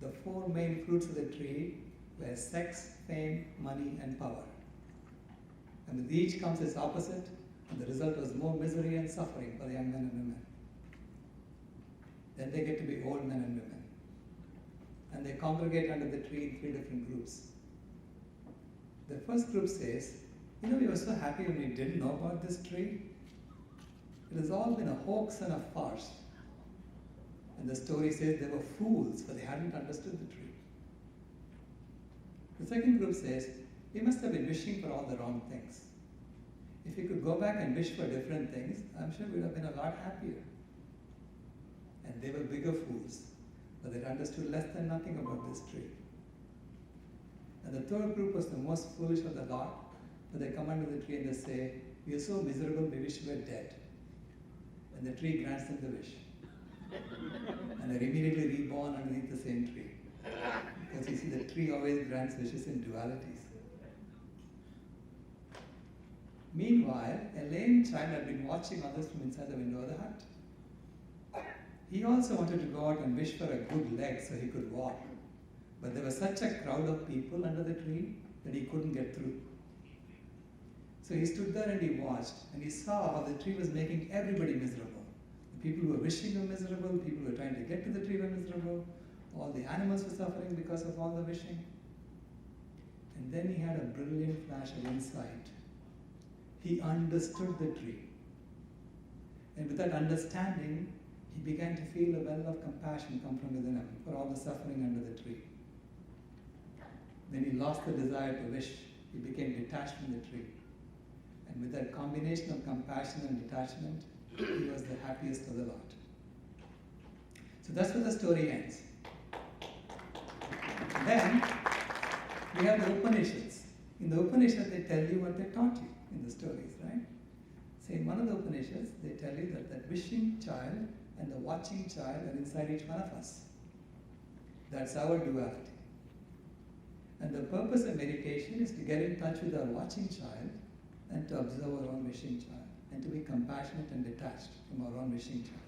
The four main fruits of the tree were sex, fame, money, and power. And with each comes its opposite, and the result was more misery and suffering for the young men and women. Then they get to be old men and women. And they congregate under the tree in 3 different groups. The first group says, you know, we were so happy when we didn't know about this tree. It has all been a hoax and a farce. And the story says they were fools, for they hadn't understood the tree. The second group says, we must have been wishing for all the wrong things. If we could go back and wish for different things, I'm sure we'd have been a lot happier. And they were bigger fools, but they understood less than nothing about this tree. And the third group was the most foolish of the lot, but they come under the tree and they say, we are so miserable, we wish we were dead. And the tree grants them the wish. And they're immediately reborn underneath the same tree. Because you see, the tree always grants wishes in dualities. Meanwhile, a lame child had been watching others from inside the window of the hut. He also wanted to go out and wish for a good leg so he could walk. But there was such a crowd of people under the tree that he couldn't get through. So he stood there and he watched, and he saw how the tree was making everybody miserable. The people who were wishing were miserable, people who were trying to get to the tree were miserable, all the animals were suffering because of all the wishing. And then he had a brilliant flash of insight. He understood the tree. And with that understanding, he began to feel a well of compassion come from within him for all the suffering under the tree. Then he lost the desire to wish. He became detached from the tree. And with that combination of compassion and detachment, he was the happiest of the lot. So that's where the story ends. Then we have the Upanishads. In the Upanishads, they tell you what they taught you in the stories, right? So in one of the Upanishads, they tell you that the wishing child and the watching child are inside each one of us. That's our duality. And the purpose of meditation is to get in touch with our watching child and to observe our own wishing child and to be compassionate and detached from our own wishing child.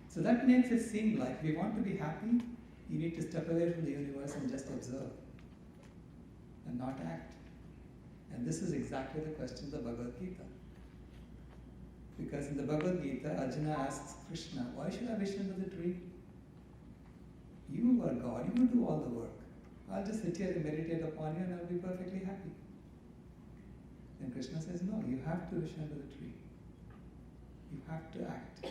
So that makes it seem like if we want to be happy, you need to step away from the universe and just observe and not act. And this is exactly the question of the Bhagavad Gita. Because in the Bhagavad Gita, Arjuna asks Krishna, why should I wish under the tree? You are God, you do all the work. I'll just sit here and meditate upon you and I'll be perfectly happy. And Krishna says, no, you have to wish under the tree. You have to act.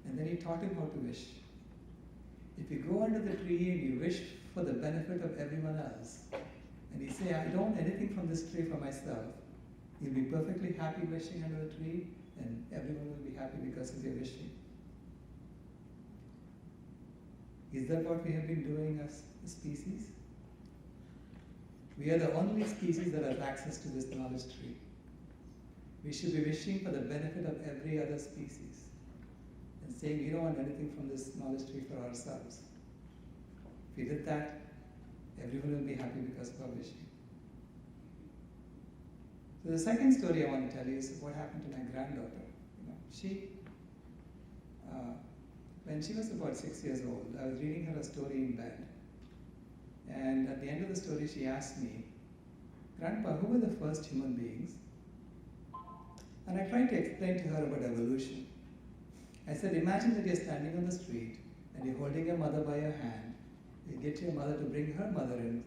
And then he taught him how to wish. If you go under the tree and you wish for the benefit of everyone else, and you say, I don't want anything from this tree for myself, you'll be perfectly happy wishing under the tree, and everyone will be happy because of your wishing. Is that what we have been doing as a species? We are the only species that has access to this knowledge tree. We should be wishing for the benefit of every other species and saying we don't want anything from this knowledge tree for ourselves. If we did that, everyone will be happy because of our wishing. So the second story I want to tell you is what happened to my granddaughter. When she was about 6 years old, I was reading her a story in bed. And at the end of the story, she asked me, Grandpa, who were the first human beings? And I tried to explain to her about evolution. I said, imagine that you're standing on the street and you're holding your mother by your hand. You get your mother to bring her mother and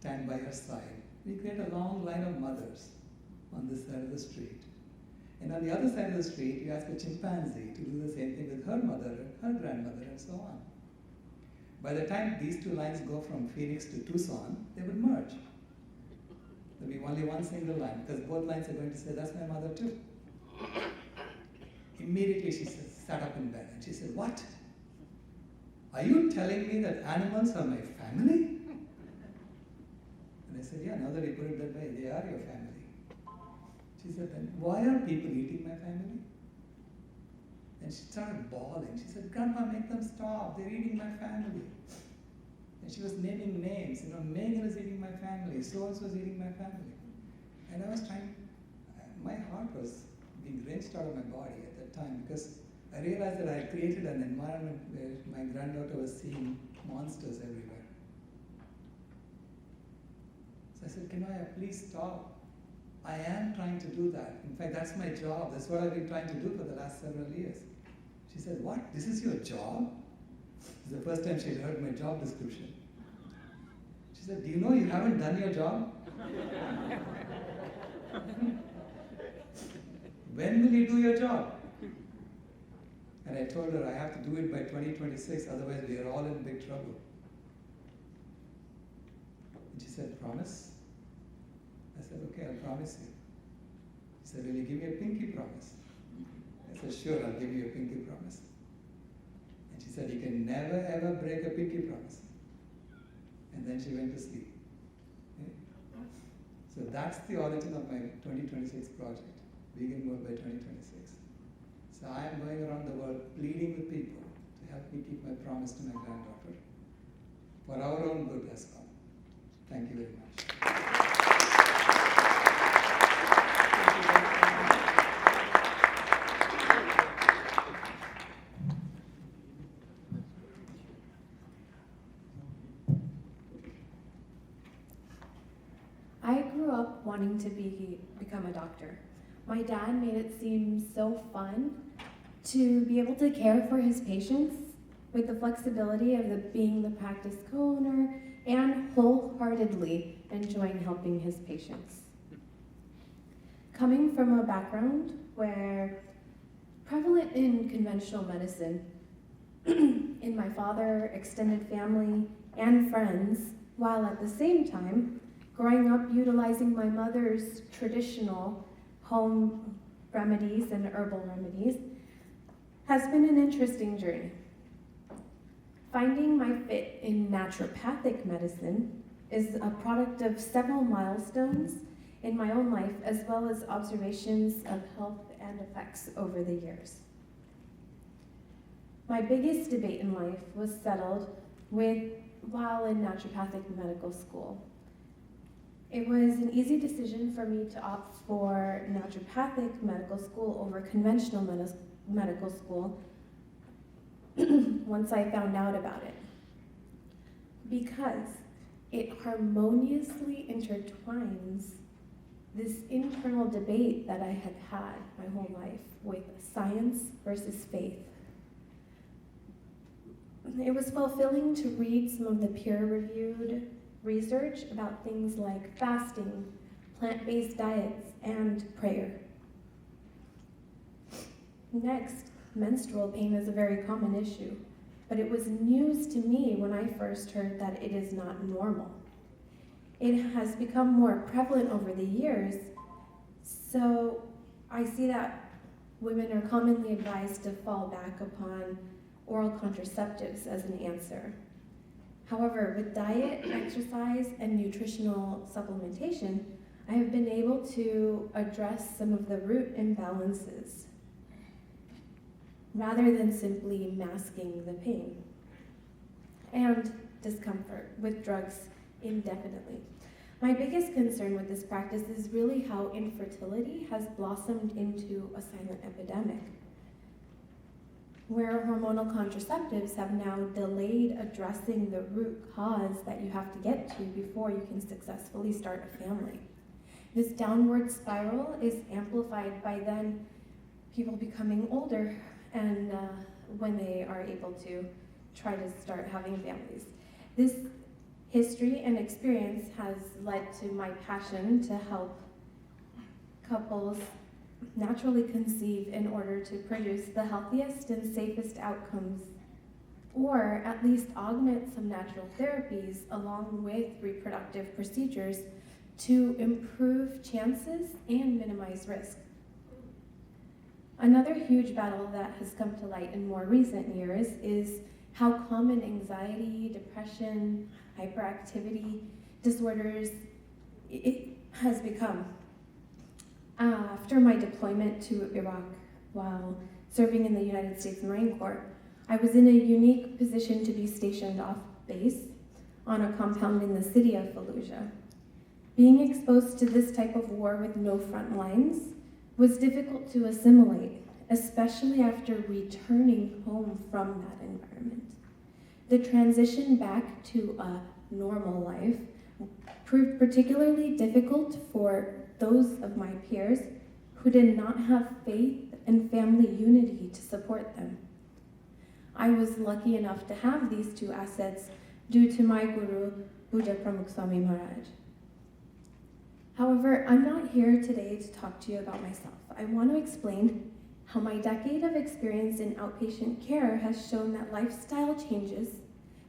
stand by her side. You create a long line of mothers on this side of the street. And on the other side of the street, you ask a chimpanzee to do the same thing with her mother, her grandmother, and so on. By the time these two lines go from Phoenix to Tucson, they will merge. There'll be only one single line, because both lines are going to say, that's my mother too. Immediately she sat up in bed and she said, what? Are you telling me that animals are my family? And I said, yeah, now that you put it that way, they are your family. She said, then why are people eating my family? And she started bawling. She said, Grandpa, make them stop. They're eating my family. And she was naming names. Megan is eating my family. So-and-so is eating my family. And I was trying, my heart was being wrenched out of my body at that time, because I realized that I had created an environment where my granddaughter was seeing monsters everywhere. So I said, can I please stop? I am trying to do that. In fact, that's my job. That's what I've been trying to do for the last several years. She said, what? This is your job? It's the first time she had heard my job description. She said, do you know you haven't done your job? When will you do your job? And I told her I have to do it by 2026, otherwise we are all in big trouble. And she said, promise? I said, okay, I'll promise you. She said, will you give me a pinky promise? I said, sure, I'll give you a pinky promise. And she said, you can never ever break a pinky promise. And then she went to sleep. Okay? So that's the origin of my 2026 project, Vegan Mode by 2026. So I am going around the world pleading with people to help me keep my promise to my granddaughter, for our own good as well. Thank you very much. I grew up wanting to become a doctor. My dad made it seem so fun to be able to care for his patients with the flexibility of being the practice co-owner and wholeheartedly enjoying helping his patients. Coming from a background where prevalent in conventional medicine, in my father, extended family, and friends, while at the same time growing up utilizing my mother's traditional home remedies and herbal remedies, has been an interesting journey. Finding my fit in naturopathic medicine is a product of several milestones in my own life, as well as observations of health and effects over the years. My biggest debate in life was settled while in naturopathic medical school. It was an easy decision for me to opt for naturopathic medical school over conventional medical school once I found out about it, because it harmoniously intertwines this internal debate that I had had my whole life with science versus faith. It was fulfilling to read some of the peer-reviewed research about things like fasting, plant-based diets, and prayer. Next, menstrual pain is a very common issue, but it was news to me when I first heard that it is not normal. It has become more prevalent over the years, so I see that women are commonly advised to fall back upon oral contraceptives as an answer. However, with diet, exercise, and nutritional supplementation, I have been able to address some of the root imbalances rather than simply masking the pain and discomfort with drugs indefinitely. My biggest concern with this practice is really how infertility has blossomed into a silent epidemic, where hormonal contraceptives have now delayed addressing the root cause that you have to get to before you can successfully start a family. This downward spiral is amplified by then people becoming older and when they are able to try to start having families. This history and experience has led to my passion to help couples naturally conceive in order to produce the healthiest and safest outcomes or at least augment some natural therapies along with reproductive procedures to improve chances and minimize risk. Another huge battle that has come to light in more recent years is how common anxiety, depression, hyperactivity disorders it has become. After my deployment to Iraq while serving in the United States Marine Corps, I was in a unique position to be stationed off base on a compound in the city of Fallujah. Being exposed to this type of war with no front lines was difficult to assimilate, especially after returning home from that environment. The transition back to a normal life proved particularly difficult for those of my peers who did not have faith and family unity to support them. I was lucky enough to have these two assets due to my guru, Buddha Pramukh Swami Maharaj. However, I'm not here today to talk to you about myself. I want to explain how my decade of experience in outpatient care has shown that lifestyle changes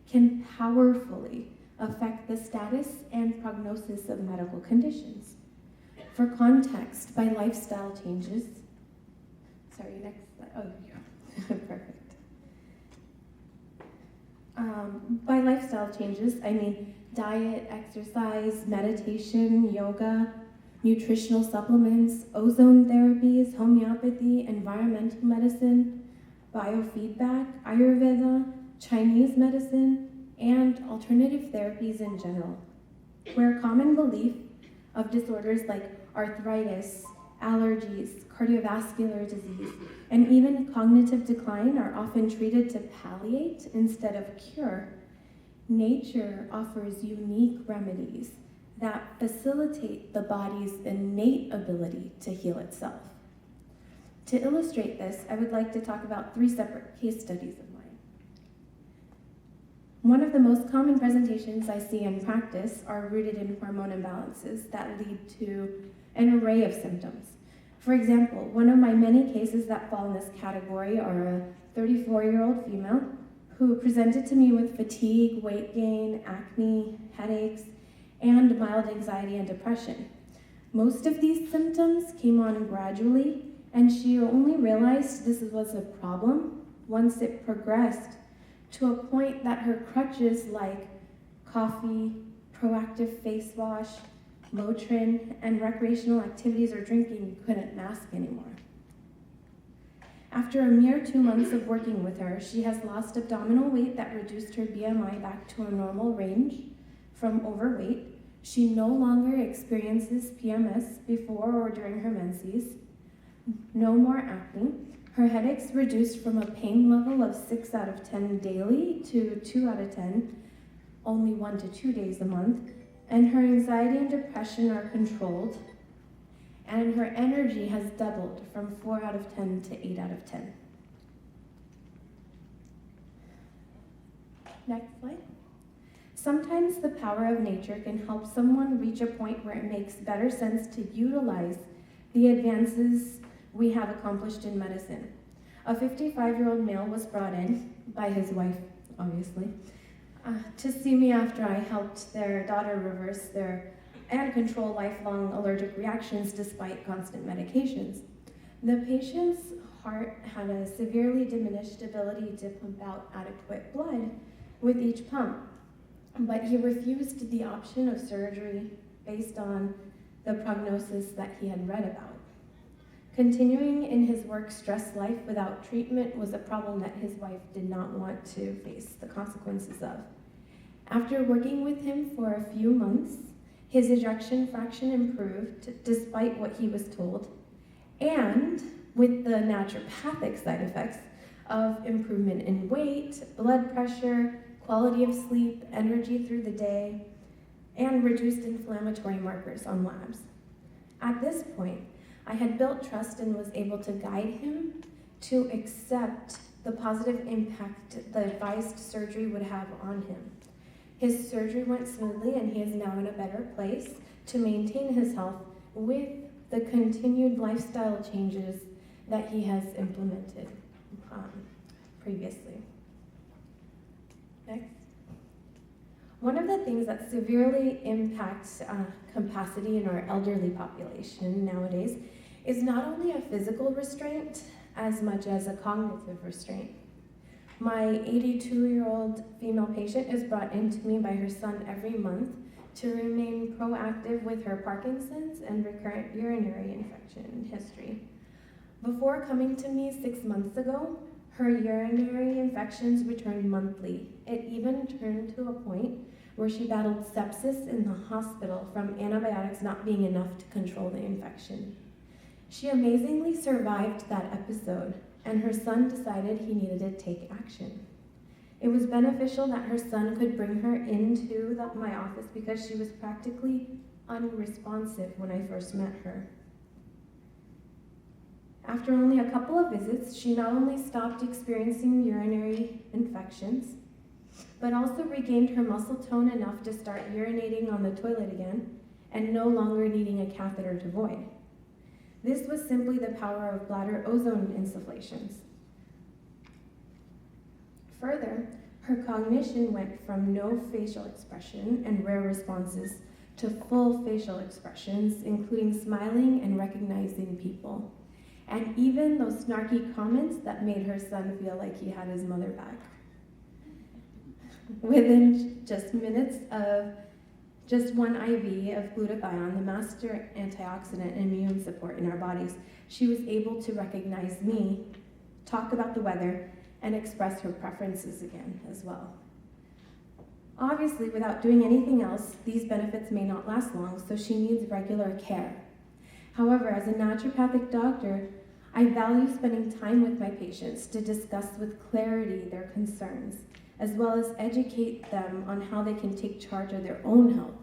can powerfully affect the status and prognosis of medical conditions. For context, by lifestyle changes, next slide, oh yeah, perfect. By lifestyle changes, I mean diet, exercise, meditation, yoga, nutritional supplements, ozone therapies, homeopathy, environmental medicine, biofeedback, Ayurveda, Chinese medicine, and alternative therapies in general, where common belief of disorders like arthritis, allergies, cardiovascular disease, and even cognitive decline are often treated to palliate instead of cure. Nature offers unique remedies that facilitate the body's innate ability to heal itself. To illustrate this, I would like to talk about 3 separate case studies of mine. One of the most common presentations I see in practice are rooted in hormone imbalances that lead to an array of symptoms. For example, one of my many cases that fall in this category are a 34-year-old female who presented to me with fatigue, weight gain, acne, headaches, and mild anxiety and depression. Most of these symptoms came on gradually, and she only realized this was a problem once it progressed to a point that her crutches like coffee, proactive face wash, Motrin, and recreational activities or drinking couldn't mask anymore. After a mere 2 months of working with her, she has lost abdominal weight that reduced her BMI back to a normal range from overweight. She no longer experiences PMS before or during her menses. No more acne. Her headaches reduced from a pain level of 6 out of 10 daily to 2 out of 10, only 1 to 2 days a month. And her anxiety and depression are controlled, and her energy has doubled from 4 out of 10 to 8 out of 10. Next slide. Sometimes the power of nature can help someone reach a point where it makes better sense to utilize the advances we have accomplished in medicine. A 55-year-old male was brought in by his wife, obviously, to see me after I helped their daughter reverse and control lifelong allergic reactions despite constant medications. The patient's heart had a severely diminished ability to pump out adequate blood with each pump, but he refused the option of surgery based on the prognosis that he had read about. Continuing in his work-stressed life without treatment was a problem that his wife did not want to face the consequences of. After working with him for a few months, his ejection fraction improved despite what he was told, and with the naturopathic side effects of improvement in weight, blood pressure, quality of sleep, energy through the day, and reduced inflammatory markers on labs. At this point, I had built trust and was able to guide him to accept the positive impact the advised surgery would have on him. His surgery went smoothly, and he is now in a better place to maintain his health with the continued lifestyle changes that he has implemented previously. things that severely impact capacity in our elderly population nowadays is not only a physical restraint as much as a cognitive restraint. My 82-year-old female patient is brought into me by her son every month to remain proactive with her Parkinson's and recurrent urinary infection history. Before coming to me 6 months ago, her urinary infections returned monthly. It even turned to a point where she battled sepsis in the hospital from antibiotics not being enough to control the infection. She amazingly survived that episode, and her son decided he needed to take action. It was beneficial that her son could bring her into my office because she was practically unresponsive when I first met her. After only a couple of visits, she not only stopped experiencing urinary infections, but also regained her muscle tone enough to start urinating on the toilet again and no longer needing a catheter to void. This was simply the power of bladder ozone insufflations. Further, her cognition went from no facial expression and rare responses to full facial expressions, including smiling and recognizing people, and even those snarky comments that made her son feel like he had his mother back. Within just minutes of just one IV of glutathione, the master antioxidant and immune support in our bodies, she was able to recognize me, talk about the weather, and express her preferences again as well. Obviously, without doing anything else, these benefits may not last long, so she needs regular care. However, as a naturopathic doctor, I value spending time with my patients to discuss with clarity their concerns, as well as educate them on how they can take charge of their own health.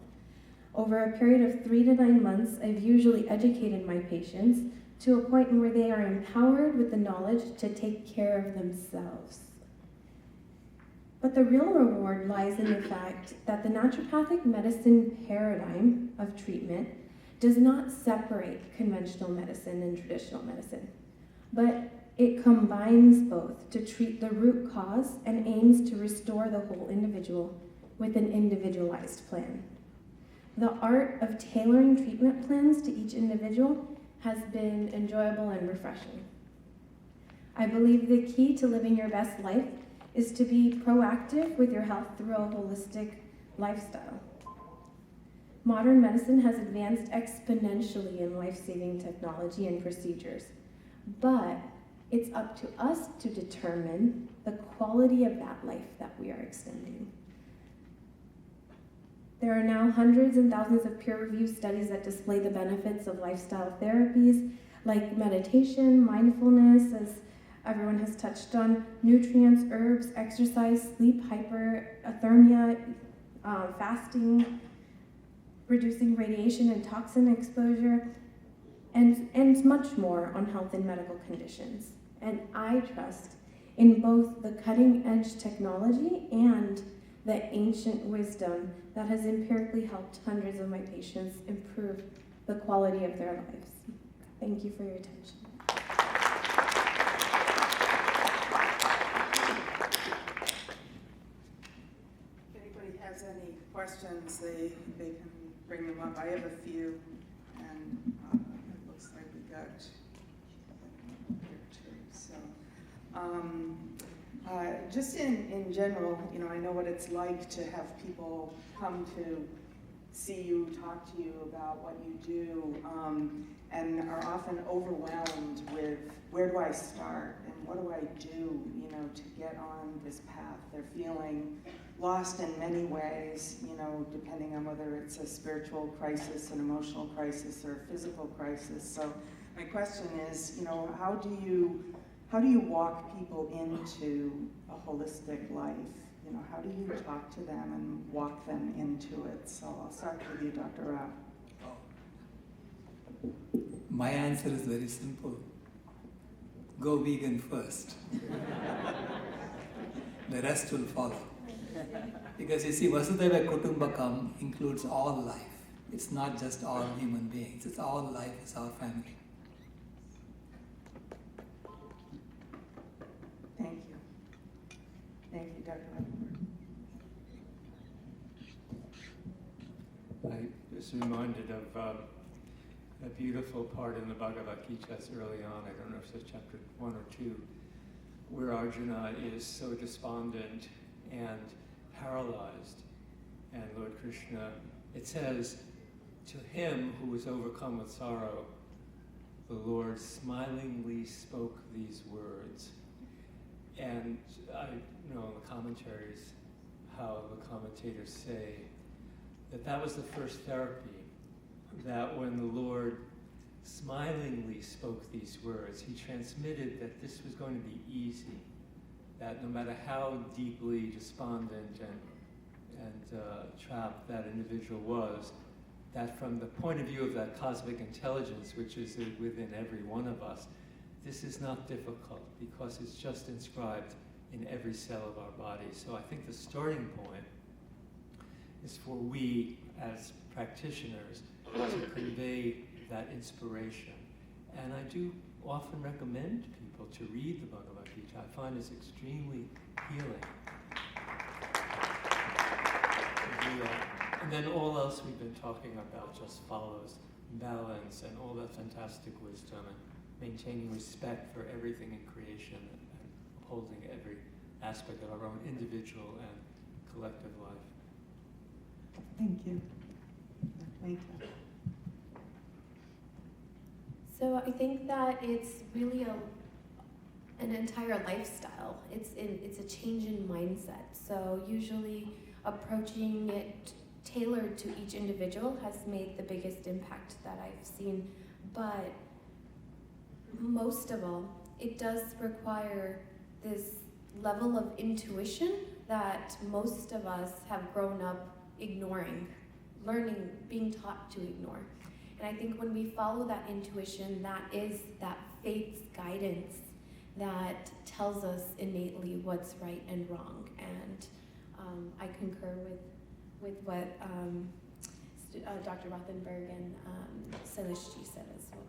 Over a period of 3 to 9 months, I've usually educated my patients to a point where they are empowered with the knowledge to take care of themselves. But the real reward lies in the fact that the naturopathic medicine paradigm of treatment does not separate conventional medicine and traditional medicine, but it combines both to treat the root cause and aims to restore the whole individual with an individualized plan. The art of tailoring treatment plans to each individual has been enjoyable and refreshing. I believe the key to living your best life is to be proactive with your health through a holistic lifestyle. Modern medicine has advanced exponentially in life-saving technology and procedures, but it's up to us to determine the quality of that life that we are extending. There are now hundreds and thousands of peer-reviewed studies that display the benefits of lifestyle therapies like meditation, mindfulness, as everyone has touched on, nutrients, herbs, exercise, sleep, hyperthermia, fasting, reducing radiation and toxin exposure, and much more on health and medical conditions. And I trust in both the cutting-edge technology and the ancient wisdom that has empirically helped hundreds of my patients improve the quality of their lives. Thank you for your attention. If anybody has any questions, they can bring them up. I have a few, and it looks like we got here too. So, just in general, you know, I know what it's like to have people come to see you, talk to you about what you do, and are often overwhelmed with where do I start and what do I do, you know, to get on this path. They're feeling lost in many ways, you know, depending on whether it's a spiritual crisis, an emotional crisis, or a physical crisis. So my question is, you know, how do you walk people into a holistic life? You know, how do you talk to them and walk them into it? So I'll start with you, Dr. Rao. My answer is very simple. Go vegan first. The rest will follow. Because you see, Vasudhaiva Kutumbakam includes all life. It's not just all human beings. It's all life, it's our family. Thank you. Thank you, Dr. Rao. just reminded of a beautiful part in the Bhagavad Gita early on. I don't know if it's chapter 1 or 2, where Arjuna is so despondent and paralyzed. And Lord Krishna, it says, to him who was overcome with sorrow, the Lord smilingly spoke these words. And I know in the commentaries how the commentators say that that was the first therapy, that when the Lord smilingly spoke these words, he transmitted that this was going to be easy, that no matter how deeply despondent and trapped that individual was, that from the point of view of that cosmic intelligence, which is within every one of us, this is not difficult because it's just inscribed in every cell of our body. So I think the starting point is for we as practitioners to convey that inspiration. And I do often recommend people to read the Bhagavad Gita. I find it's extremely healing. And then all else we've been talking about just follows: balance and all that fantastic wisdom, and maintaining respect for everything in creation, and upholding every aspect of our own individual and collective life. Thank you. Thank you. So I think that it's really an entire lifestyle. It's a change in mindset. So usually approaching it tailored to each individual has made the biggest impact that I've seen. But most of all, it does require this level of intuition that most of us have grown up ignoring, learning, being taught to ignore. And I think when we follow that intuition, that is that faith's guidance that tells us innately what's right and wrong. And I concur with what Dr. Rothenberg and Celestji said as well.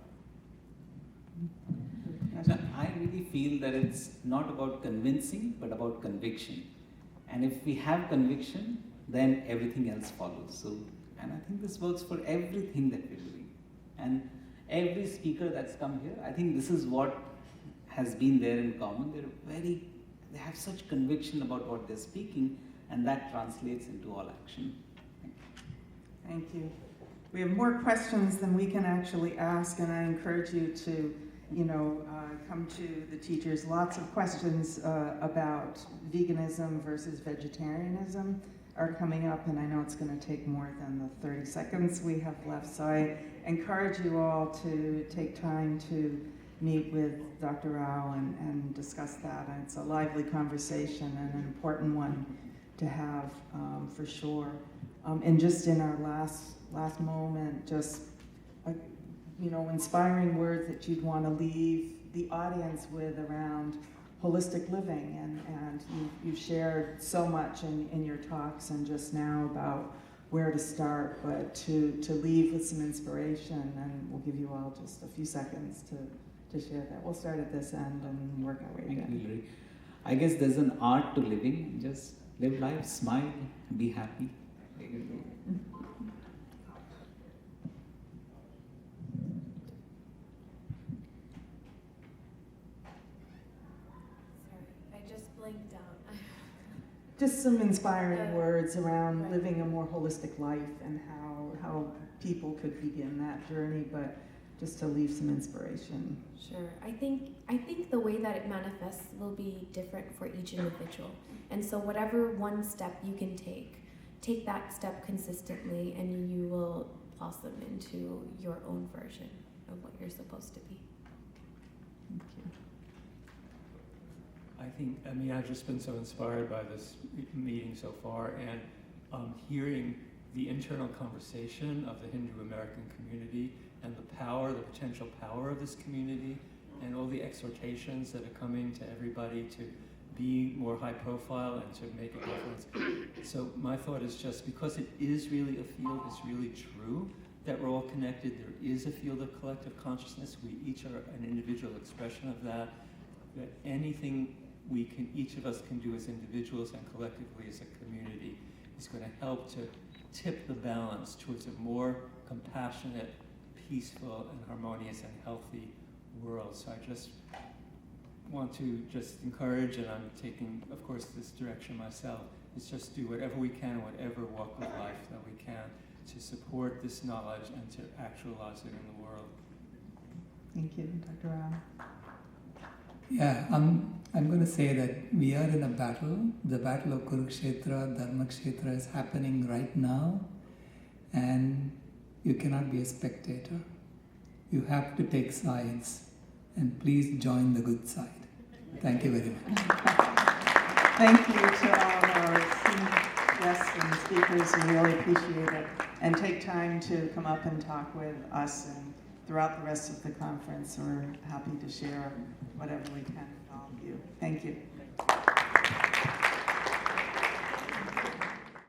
So I really feel that it's not about convincing, but about conviction. And if we have conviction, then everything else follows. So, and I think this works for everything that we're doing. And every speaker that's come here, I think this is what has been there in common. They have such conviction about what they're speaking, and that translates into all action. Thank you. We have more questions than we can actually ask, and I encourage you to, come to the teachers. Lots of questions about veganism versus vegetarianism are coming up, and I know it's going to take more than the 30 seconds we have left. So I encourage you all to take time to meet with Dr. Rao and discuss that. And it's a lively conversation and an important one to have for sure. And just in our last moment, just inspiring words that you'd want to leave the audience with around holistic living, and you've shared so much in your talks and just now about where to start, but to leave with some inspiration, and we'll give you all just a few seconds to share that. We'll start at this end and work our way down. Thank you, Hillary. I guess there's an art to living. Just live life, smile, be happy. Blinked out. Just some inspiring words around living a more holistic life and how people could begin that journey, but just to leave some inspiration. Sure. I think the way that it manifests will be different for each individual. And so whatever one step you can take that step consistently, and you will blossom into your own version of what you're supposed to be. Thank you. I've just been so inspired by this meeting so far, and hearing the internal conversation of the Hindu American community and the potential power of this community, and all the exhortations that are coming to everybody to be more high profile and to make a difference. So my thought is just because it is really a field, it's really true that we're all connected. There is a field of collective consciousness. We each are an individual expression of that. That anything each of us can do as individuals and collectively as a community is going to help to tip the balance towards a more compassionate, peaceful, and harmonious and healthy world. So I just want to just encourage, and I'm taking, of course, this direction myself, is just do whatever we can, whatever walk of life that we can, to support this knowledge and to actualize it in the world. Thank you, Dr. Rao. Yeah, I'm going to say that we are in a battle. The battle of Kurukshetra, Dharmakshetra is happening right now, and you cannot be a spectator. You have to take sides, and please join the good side. Thank you very much. Thank you to all of our esteemed guests and speakers. We really appreciate it. And take time to come up and talk with us, and throughout the rest of the conference, we're happy to share whatever we can with all of you. Thank you.